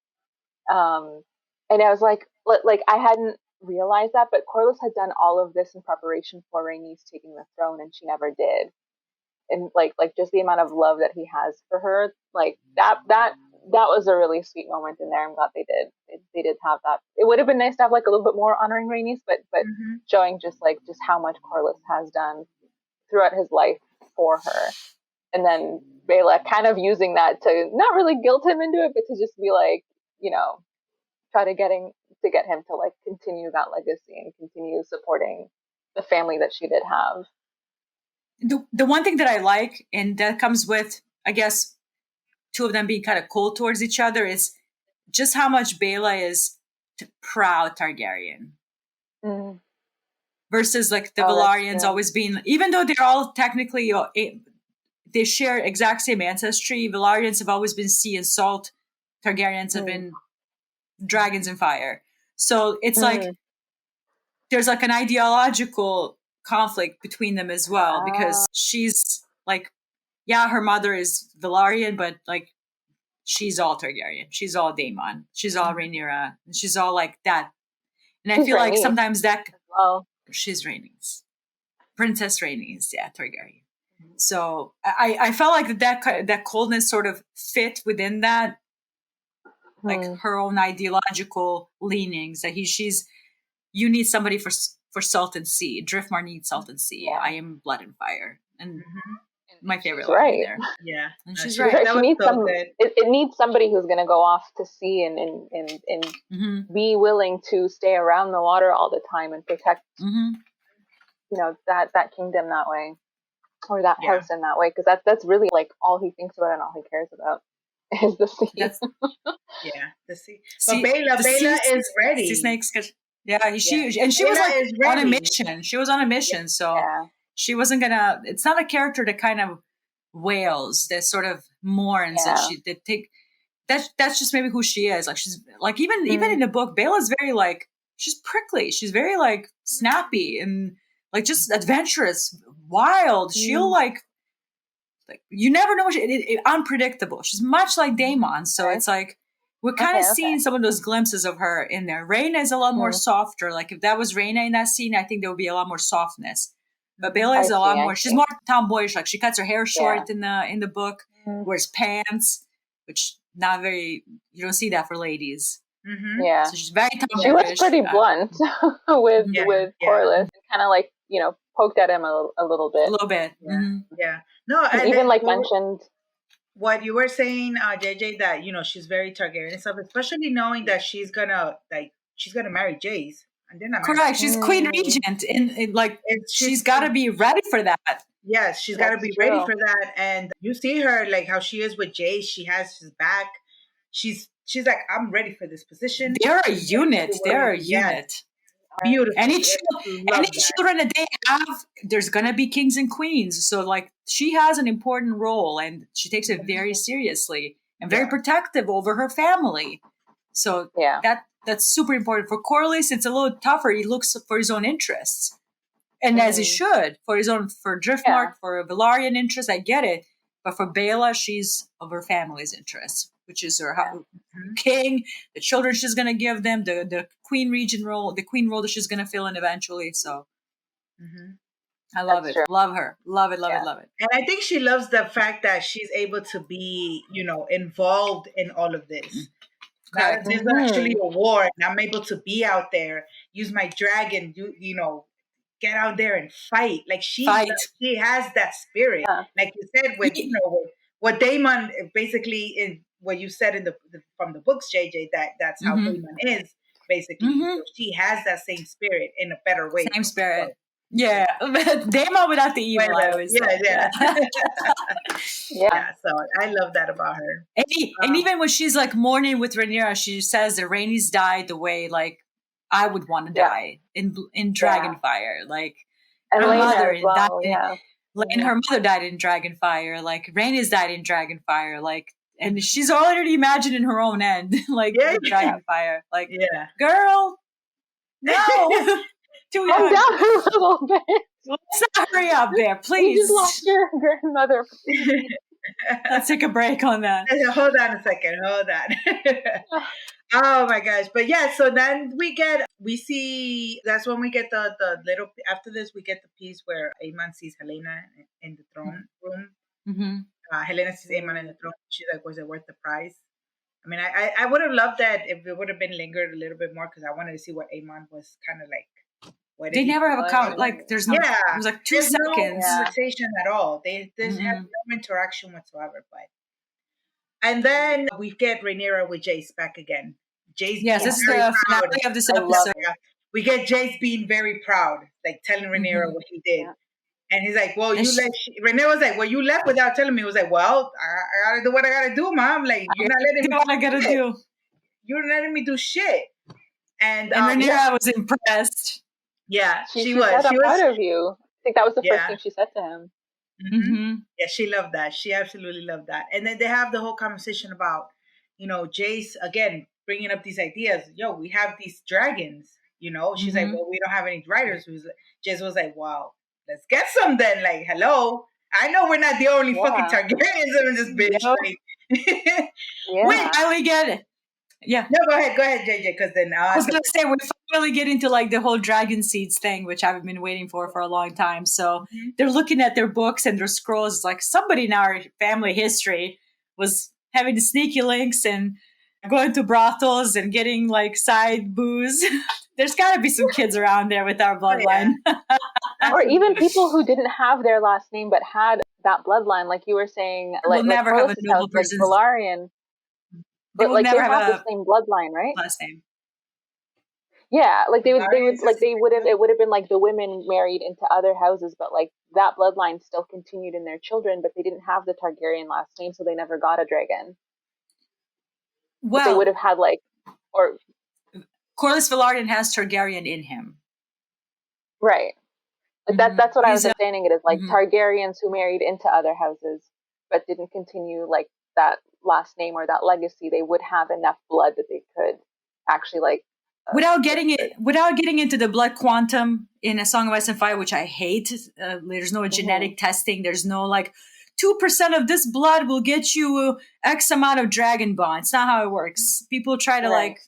And I was like I hadn't realized that, but Corlys had done all of this in preparation for Rhaenys taking the throne, and she never did. And like just the amount of love that he has for her, like that was a really sweet moment in there. I'm glad they did have that. It would have been nice to have like a little bit more honoring Rhaenys, but showing just how much Corlys has done throughout his life for her, and then Bela kind of using that to not really guilt him into it, but to just be like, try to get him to like continue that legacy and continue supporting the family that she did have. The one thing that I like, and that comes with, I guess, two of them being kind of cold towards each other, is just how much Bela is proud Targaryen. Mm. Versus like the Oh, Velaryons always being, even though they're all technically, they share exact same ancestry, Velaryons have always been sea and salt, Targaryens have been dragons and fire. So it's like there's like an ideological conflict between them as well, because she's like, yeah, her mother is Velaryon, but like she's all Targaryen. She's all Daemon. She's all Rhaenyra. And she's all like that. And I feel like Rhaenys sometimes that as well. she's Rhaenys. Princess Rhaenys, yeah, Targaryen. So I felt like that coldness sort of fit within that, like her own ideological leanings. That you need somebody for salt and sea. Driftmark needs salt and sea. Yeah. I am blood and fire, and my favorite She's line right. in there. Yeah, And no, she's right. right. That She was needs so good. It needs somebody who's going to go off to sea and be willing to stay around the water all the time and protect, that kingdom that way, or that house in that way, because that's really like all he thinks about and all he cares about is the sea. The sea. But Bela is ready. Sea snakes. Yeah, she was like on a mission. She was on a mission, so she wasn't gonna. It's not a character that kind of wails, that sort of mourns, that she did take. That's just maybe who she is. Like she's like even in the book, Bela's very like she's prickly. She's very like snappy and like just adventurous, wild. She'll like you never know. Unpredictable. She's much like Daemon, so it's like we're kind of seeing some of those glimpses of her in there. Rhaena is a lot more softer. Like if that was Rhaena in that scene, I think there would be a lot more softness. But Bela is a lot more. She's more tomboyish. Like she cuts her hair short in the book, wears pants, which not very. You don't see that for ladies. Yeah, so she's very tomboyish. She was pretty blunt with Corlys, and kind of like poked at him a little bit. A little bit. Yeah. No, and even like mentioned what you were saying, JJ, that she's very Targaryen and stuff, especially knowing that she's gonna marry Jace. And then correct. She's Queen Regent, and like she's got to be ready for that. Yes, she's got to be ready for that. And you see her like how she is with Jace. She has his back. She's like, I'm ready for this position. They're a unit. They're a unit. Beautiful. Any children that they have, there's gonna be kings and queens. So like she has an important role, and she takes it very seriously and very protective over her family. So that's super important. For Corlys, it's a little tougher. He looks for his own interests, and as he should, for Driftmark, for a Velaryon interest. I get it, but for Bela, she's of her family's interests, which is her king, the children she's going to give them, the queen role that she's going to fill in eventually. So I love That's it. true. Love her. Love it. Love Yeah. it. Love it. And I think she loves the fact that she's able to be, involved in all of this. Now that Correct. there's actually a war and I'm able to be out there, use my dragon, get out there and fight. Like Fight. she has that spirit. Yeah. Like you said, with what Damon basically in what you said in from the books, JJ, that's how Damon is basically. So she has that same spirit in a better way. Same spirit. Yeah, Damon without the evil. I always say. Yeah. Yeah. So I love that about her. And even when she's like mourning with Rhaenyra, she says that Rhaenys died the way like I would want to die in Dragonfire. Like and her mother as well, died. And her mother died in Dragonfire. Like Rhaenys died in Dragonfire. Like, and she's already imagining her own end, like in Dragonfire. Like, girl, no. Calm down a little bit. Let's not hurry up there, please. You just lost your grandmother. Let's take a break on that. Hold on a second. Hold on. Oh my gosh. But yeah, so then we see, that's when we get the little, after this, we get the piece where Aemon sees Helena in the throne room. Helena sees Aemon in the throne. She's like, was it worth the price? I mean, I would have loved that if it would have been lingered a little bit more because I wanted to see what Aemon was kind of like. They never have a comment. Like, there's no. It was like 2 seconds. No conversation at all. They have no interaction whatsoever. And then we get Rhaenyra with Jace back again. Jace. Yes, this is the finale of this episode. We get Jace being very proud, like telling Rhaenyra what he did. Yeah. And he's like, well, you left. Rhaenyra was like, well, you left without telling me. He was like, well, I gotta do what I gotta do, Mom. Like, you're not letting me do what I gotta do. You're not letting me do shit. And Rhaenyra was impressed. Yeah, she was. Said, I'm proud of you. I think that was the first thing she said to him. Yeah, she loved that. She absolutely loved that. And then they have the whole conversation about, Jace, again, bringing up these ideas. Yo, we have these dragons, She's like, well, we don't have any riders. Jace was like, well, let's get some then. Like, hello. I know we're not the only fucking Targaryens in this bitch. Like, Wait, we get it. Yeah. No, go ahead, JJ. Because then I was gonna say we finally get into like the whole dragon seeds thing, which I've been waiting for a long time. So they're looking at their books and their scrolls. It's like somebody in our family history was having the sneaky links and going to brothels and getting like side booze. There's got to be some kids around there with our bloodline, or even people who didn't have their last name but had that bloodline, like you were saying. Like, we'll never have a noble person. Like Velaryon. But like they have the same bloodline, right? Last name. Yeah, like it would have been like the women married into other houses, but like that bloodline still continued in their children, but they didn't have the Targaryen last name, so they never got a dragon. Well, but they would have had Corlys Velaryon has Targaryen in him. Right. Like that's what I was understanding it is like Targaryens who married into other houses but didn't continue like that last name or that legacy, they would have enough blood that they could actually like without getting into the blood quantum in A Song of Ice and Fire, which I hate. There's no genetic testing. There's no like 2% of this blood will get you X amount of dragon bond. It's not how it works. People try to like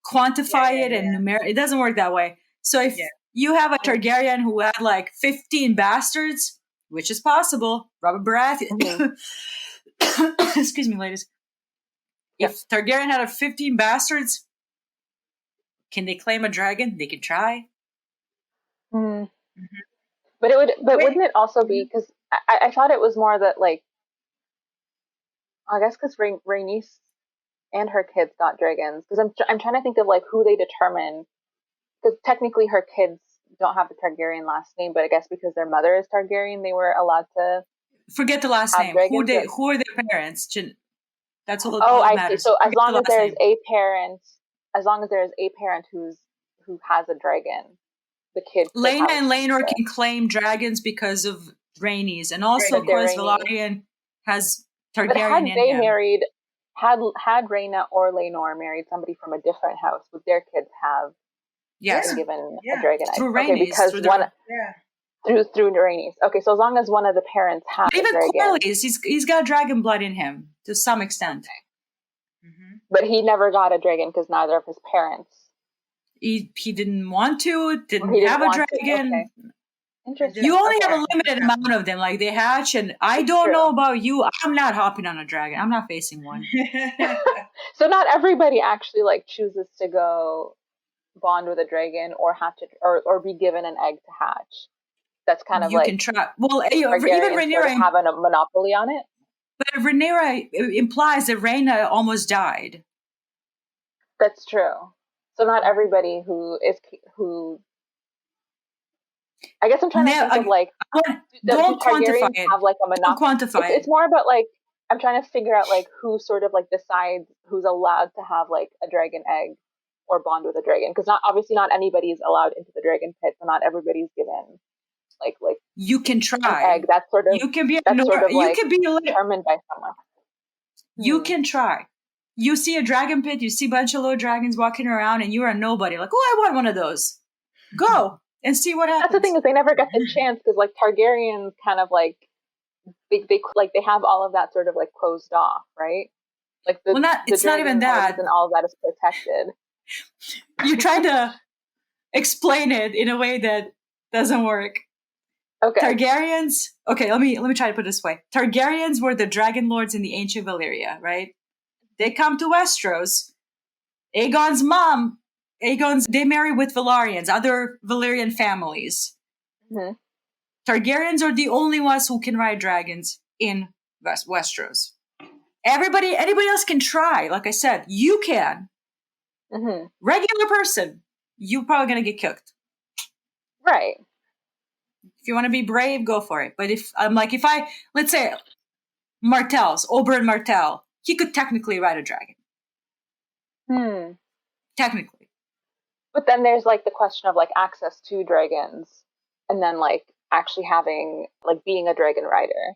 quantify it and it doesn't work that way. So if you have a Targaryen who had like 15 bastards, which is possible, Robert Baratheon. Excuse me, ladies. If Targaryen had 15 bastards, can they claim a dragon? They can try. But wouldn't it also be because I thought it was more that like I guess because Rhaenys and her kids got dragons because I'm trying to think of like who they determine because technically her kids don't have the Targaryen last name, but I guess because their mother is Targaryen, they were allowed to. Forget the last name. Who are their parents? That's all. I matters. See. So as long as there's a parent, who has a dragon, the kid. Laena and Laenor can claim dragons because of Rhaenys, and also Corlys Velaryon has Targaryen. But had Rhaena or Laenor married somebody from a different house, would their kids have? Yes. Been given a dragon through Rhaenys, because through Rhaenys. Okay, so as long as one of the parents has even a dragon, Corlys, he's got dragon blood in him to some extent. But he never got a dragon because neither of his parents. He didn't want to. Didn't have a dragon. Interesting. You only Okay. have a limited amount of them. Like they hatch, and I don't True. know about you. I'm not hopping on a dragon. I'm not facing one. So not everybody actually like chooses to go bond with a dragon or hatch it, or be given an egg to hatch. That's kind of You like can try. Well, even Targaryens sort of Rhaenyra, have a monopoly on it. but Rhaenyra implies that Rhaena almost died. That's true. So not everybody who. I guess I'm trying to think of like, Don't do Targaryens quantify it. have like a Don't monopoly? quantify It's it. more about like I'm trying to figure out like who sort of like decides who's allowed to have like a dragon egg or bond with a dragon, because not anybody is allowed into the dragon pit, so not everybody's given like You can an try. egg. That's sort of You can be. that's sort of You like can be a little. determined by someone. You can try. You see a dragon pit, you see a bunch of little dragons walking around, and you're a nobody. Like, oh, I want one of those. Go and see what happens. That's the thing, is they never get the chance, because like Targaryens kind of like they have all of that sort of like closed off, right? Like it's not even that, and all of that is protected. You're trying to explain it in a way that doesn't work. Okay. Targaryens. Okay, let me try to put it this way. Targaryens were the dragon lords in the ancient Valyria, right? They come to Westeros. Aegon's mom, they marry with Velaryons, other Valyrian families. Mm-hmm. Targaryens are the only ones who can ride dragons in Westeros. Anybody else can try. Like I said, you can. Mm-hmm. Regular person, you're probably gonna get cooked. Right. If you want to be brave, go for it. But let's say Oberyn Martell, he could technically ride a dragon. Technically. But then there's like the question of like access to dragons, and then like actually having like being a dragon rider.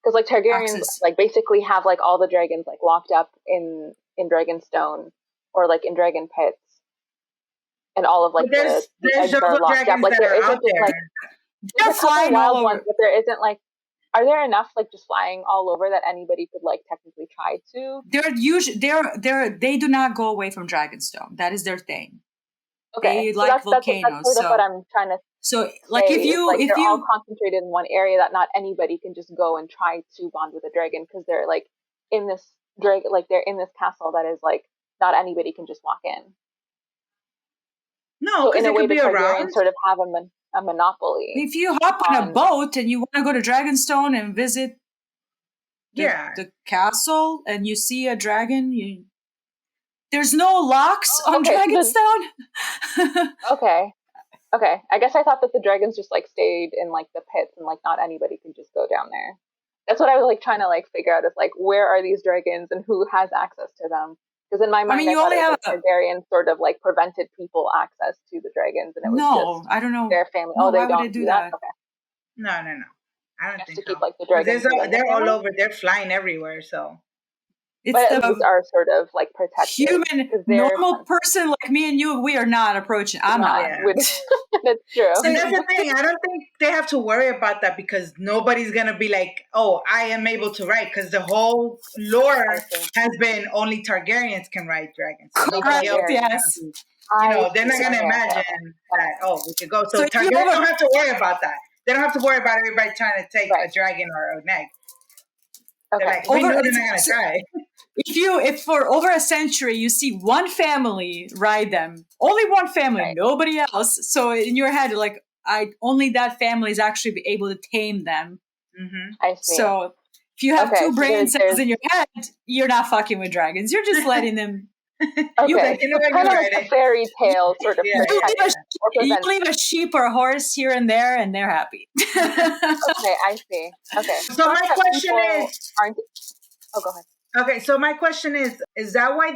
Because like Targaryens like basically have like all the dragons like locked up in Dragonstone or like in dragon pits, and all of like the eggs are locked up. Like there isn't just like there's a couple wild ones, but there isn't like. Are there enough like just flying all over that anybody could like technically try to? They do not go away from Dragonstone. That is their thing. Okay, they like volcanoes. That's sort of what I'm trying to. So like if they're all concentrated in one area, that not anybody can just go and try to bond with a dragon, because they're like in this dragon, like they're in this castle that is like not anybody can just walk in. No, because so it could be around. Sort of have a monopoly. If you hop on a boat and you want to go to Dragonstone and visit the castle and you see a dragon, there's no locks on Dragonstone. Okay. I guess I thought that the dragons just like stayed in like the pits, and like not anybody could just go down there. That's what I was like trying to like figure out, is like where are these dragons and who has access to them? Because in my mind, I thought it was Targaryen sort of like prevented people access to the dragons, and it was I don't know, their family. No, they don't do that. Okay. No. I don't think so. Keep, like, the dragons they're all over. They're flying everywhere. So. But these are sort of like protected. Human, normal person like me and you, we are not approaching. I'm not. Yeah. That's true. And that's the thing. I don't think they have to worry about that, because nobody's going to be like, oh, I am able to ride, because the whole lore has been only Targaryens can ride dragons. So nobody else yes. They're not going to imagine that, oh, we could go. So Targaryens don't have to worry about that. They don't have to worry about everybody trying to take a dragon or an egg. Okay. They're like, we know they're not going to try. If for over a century you see one family ride them, only one family, nobody else. So in your head, like, only that family is actually be able to tame them. Mm-hmm. I see. So if you have two brain cells in your head, you're not fucking with dragons. You're just letting them. Okay, kind of like a fairy tale sort of. You leave a sheep or a horse here and there, and they're happy. Okay, I see. Okay. So my question is, oh, go ahead. Okay, so my question is that why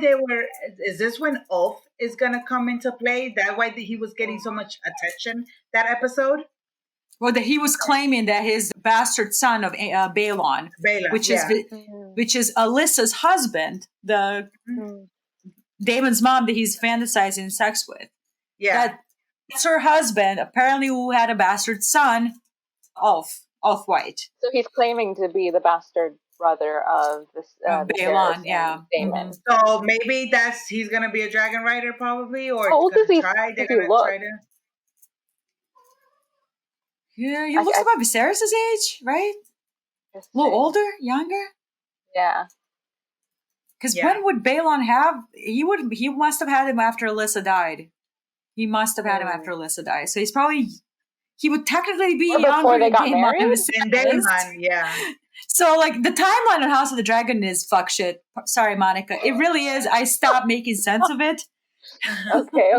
is this when Ulf is going to come into play? That why he was getting so much attention that episode? Well, he was claiming that his bastard son of Balon, which is Alyssa's husband, the Daemon's mom that he's fantasizing sex with. Yeah. That's her husband, apparently, who had a bastard son, Ulf White. So he's claiming to be the bastard brother of this Balon, yeah. Daemon. So maybe he's gonna be a dragon rider, probably, or how old does he look? Yeah, he looks about Viserys' age, right? A little older, younger. Yeah. Because when would Balon have? He must have had him after Alyssa died. He must have had him after Alyssa died. So he would technically be younger before they got Daemon married. And Daemon, yeah. So like the timeline on House of the Dragon is fuck shit. Sorry, Monica. It really is. I stopped making sense of it. Okay.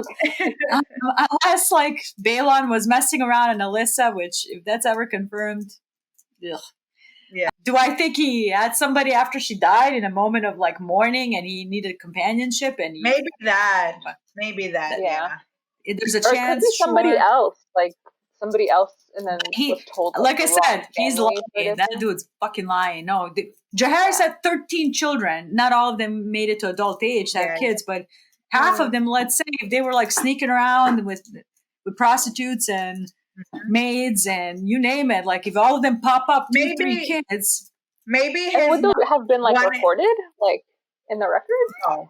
Unless like Balon was messing around in Alyssa, which if that's ever confirmed, ugh. Yeah. Do I think he had somebody after she died in a moment of like mourning and he needed companionship and maybe that. Yeah. There's a or chance. It could be somebody else, like somebody else, and then was told. Like I said, he's lying. That dude's fucking lying. No, Jaehaerys had 13 children. Not all of them made it to adult age to have kids, but half of them, let's say, if they were like sneaking around with prostitutes and maids and you name it, like if all of them pop up 2-3 kids, maybe would those have been like recorded, like in the record?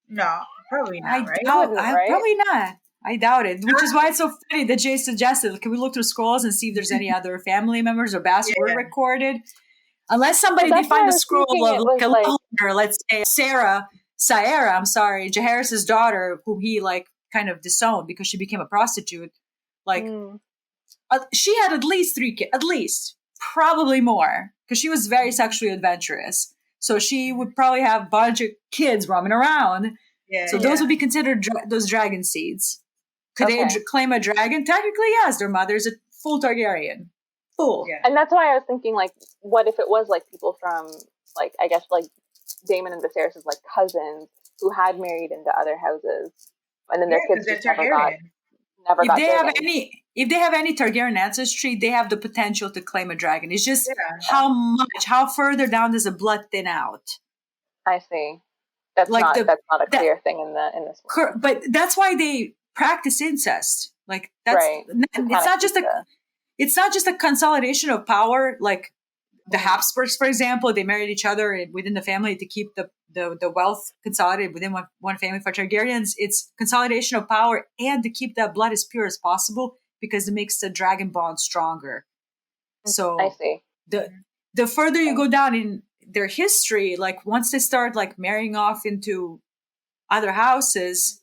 No, probably not. Probably not. I doubt it, which is why it's so funny that Jay suggested, can we look through scrolls and see if there's any other family members or bastards were recorded? Unless somebody, they find a scroll of like a letter, let's say Saira, Jaehaerys' daughter, whom he like kind of disowned because she became a prostitute. Like she had at least 3 kids, at least, probably more, because she was very sexually adventurous. So she would probably have a bunch of kids roaming around. So those would be considered those dragon seeds. Could they claim a dragon? Technically, yes. Their mother's a full Targaryen. Full. Yeah. And that's why I was thinking, like, what if it was, like, people from, like, I guess, like, Daemon and Viserys' like, cousins who had married into other houses. And then their kids just never got if they have any Targaryen ancestry, they have the potential to claim a dragon. It's just how further down does the blood thin out? I see. That's like not a clear thing in this world. But that's why they practice incest. Like that's it's not just a consolidation of power. Like the Habsburgs, for example, they married each other within the family to keep the wealth consolidated within one family. For Targaryens, it's consolidation of power and to keep that blood as pure as possible because it makes the dragon bond stronger. So I see. The further you go down in their history, like once they start like marrying off into other houses,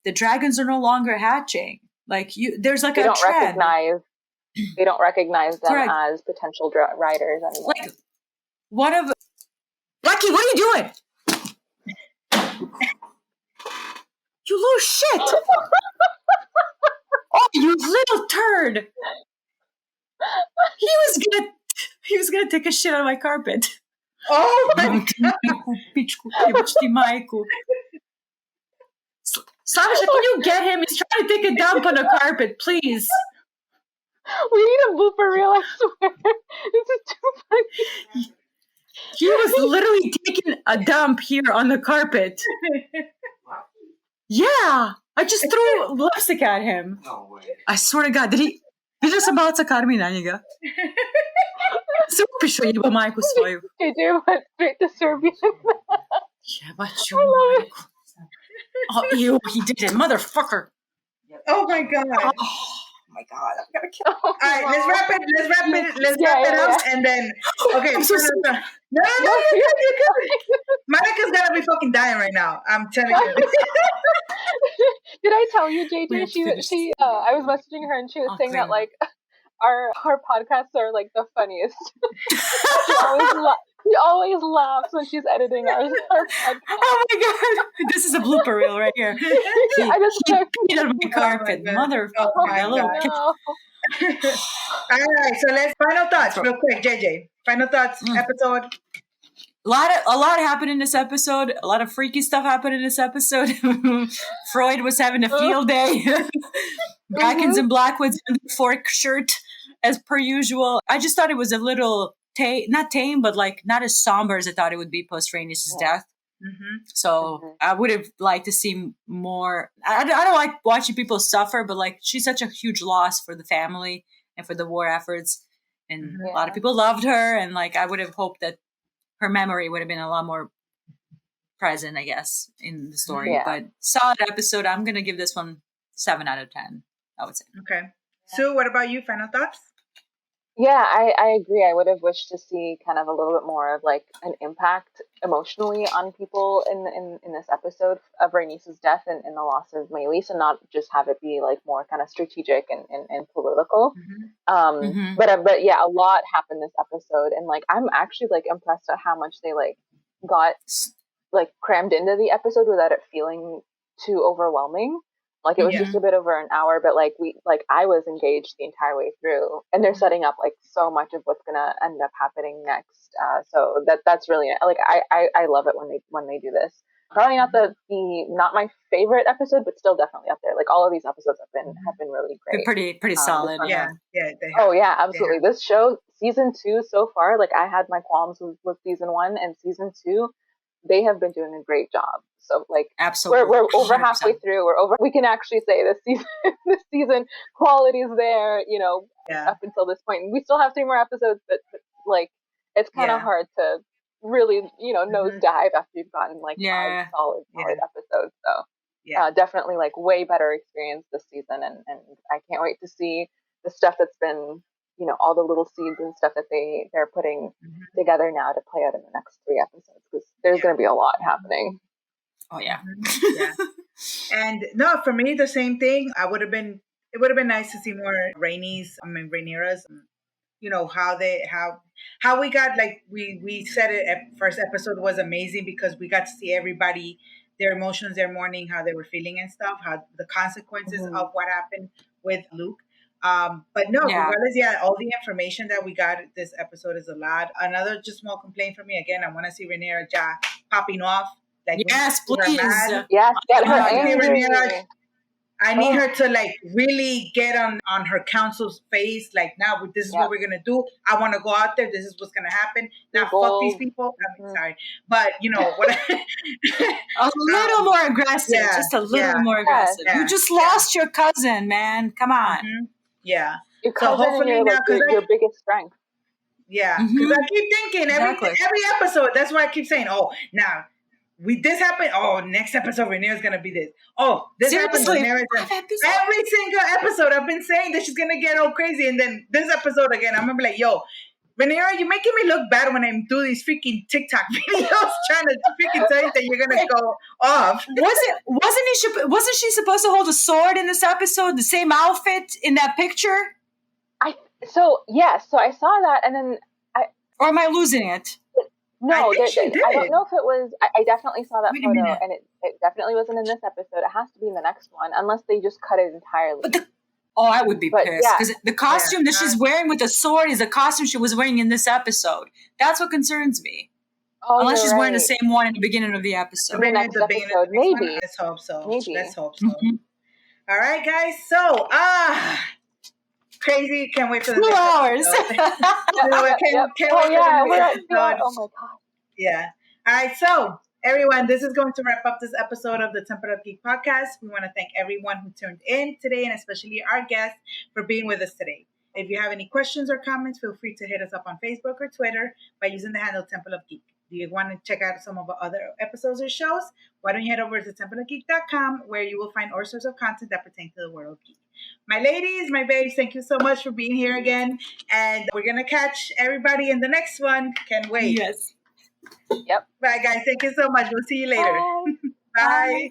the dragons are no longer hatching. Like there's like they a trend. They don't recognize them as potential riders anymore. Like one of Lucky, what are you doing? You little shit! Oh, you little turd! He was gonna take a shit on my carpet. Oh my god! Sasha, can you get him? He's trying to take a dump on the carpet, please. We need a blooper reel, I swear. This is too funny. He was literally taking a dump here on the carpet. Yeah, I just threw lipstick at him. No way. I swear to God, did he? Видиш са малца Карми на njega? Се упишу jeba majku svoju. JJ went straight to Serbian. Jebaću majku. Oh, ew, he did it, motherfucker. Oh my God. Oh my God, I'm gonna kill him. All right, let's wrap it up, and then okay. I'm so sorry. No, you're good. Monica's gonna be fucking dying right now. I'm telling you. Did I tell you, JJ? She I was messaging her and she was saying that like our podcasts are like the funniest. She always laughs when she's editing our podcast. Oh my God, this is a blooper reel right here. He peed on my carpet, motherfucker. All right, so let's final thoughts real quick, JJ. Final thoughts, episode. A lot happened in this episode. A lot of freaky stuff happened in this episode. Freud was having a field day. Brackens and Blackwoods in the fork shirt, as per usual. I just thought it was a little not tame, but like not as somber as I thought it would be post Rhaenys' death. Mm-hmm. So I would have liked to see more. I don't like watching people suffer, but like she's such a huge loss for the family and for the war efforts. And a lot of people loved her. And like I would have hoped that her memory would have been a lot more present, I guess, in the story. But solid episode. I'm going to give this one 7 out of 10, I would say. Okay. Sue, what about you? Final thoughts? Yeah, I agree. I would have wished to see kind of a little bit more of like an impact emotionally on people in this episode of Rhaenys' death and the loss of Meleys, and not just have it be like more kind of strategic and political. But yeah, a lot happened this episode, and like I'm actually like impressed at how much they like got like crammed into the episode without it feeling too overwhelming. Like it was just a bit over an hour, but like I was engaged the entire way through, and they're setting up like so much of what's gonna end up happening next. So that's really like I love it when they do this. Probably not not my favorite episode, but still definitely up there. Like all of these episodes have been really great. They're pretty solid. Yeah, they have. Oh yeah, absolutely. This show, season 2 so far, like I had my qualms with season 1 and season 2. They have been doing a great job. So like absolutely, we're over 100%. halfway through. We can actually say this season quality is there, up until this point. And we still have 3 more episodes, but like it's kind of hard to really, nosedive after you've gotten like 5 solid episodes. So definitely like way better experience this season, and I can't wait to see the stuff that's been, all the little seeds and stuff that they're putting together now to play out in the next 3 episodes, because there's going to be a lot happening. Oh yeah. And no, for me, the same thing. It would have been nice to see more Rhaenyra's, how we got, like we said it at first episode was amazing because we got to see everybody, their emotions, their mourning, how they were feeling and stuff, how the consequences of what happened with Luke. But no, regardless, all the information that we got this episode is a lot. Another just small complaint for me, again, I want to see Rhaenyra popping off. Like, yes, please. Yes, get her angry. I need her to like really get on her council's face. Like, now this is what we're gonna do. I want to go out there. This is what's gonna happen. Now, fuck these people. I mean, sorry, but what? A little more aggressive, just a little more aggressive. You just lost your cousin, man. Come on. Yeah. Your cousin, so hopefully and your biggest strength. Yeah, because I keep thinking every episode. That's why I keep saying, "Oh, now this happened. Oh, next episode Rhaenyra's gonna be this. Oh, this happened. Rhaenyra's every single episode I've been saying that she's gonna get all crazy, and then this episode again, I'm gonna be like, yo, Rhaenyra, you're making me look bad when I do these freaking TikTok videos trying to freaking tell you that you're gonna go off. Wasn't she supposed to hold a sword in this episode? The same outfit in that picture? So I saw that, and then or am I losing it? No, I don't know if it was. I definitely saw that photo, and it definitely wasn't in this episode. It has to be in the next one, unless they just cut it entirely. I would be pissed because the costume that she's wearing with the sword is the costume she was wearing in this episode. That's what concerns me. Unless she's wearing the same one in the beginning of the episode. The next episode, maybe. Let's hope so. Maybe. Let's hope so. All right, guys. So, crazy. Can't wait for the 2 hours. We're at 2 hours. Oh my God. Yeah. All right. So, everyone, this is going to wrap up this episode of the Temple of Geek podcast. We want to thank everyone who tuned in today, and especially our guests for being with us today. If you have any questions or comments, feel free to hit us up on Facebook or Twitter by using the handle Temple of Geek. Do you want to check out some of our other episodes or shows? Why don't you head over to templeofgeek.com, where you will find all sorts of content that pertain to the world of geek. My ladies, my babes, thank you so much for being here again. And we're going to catch everybody in the next one. Can't wait. Yes. Yep. Bye, guys. Thank you so much. We'll see you later. Bye. Bye.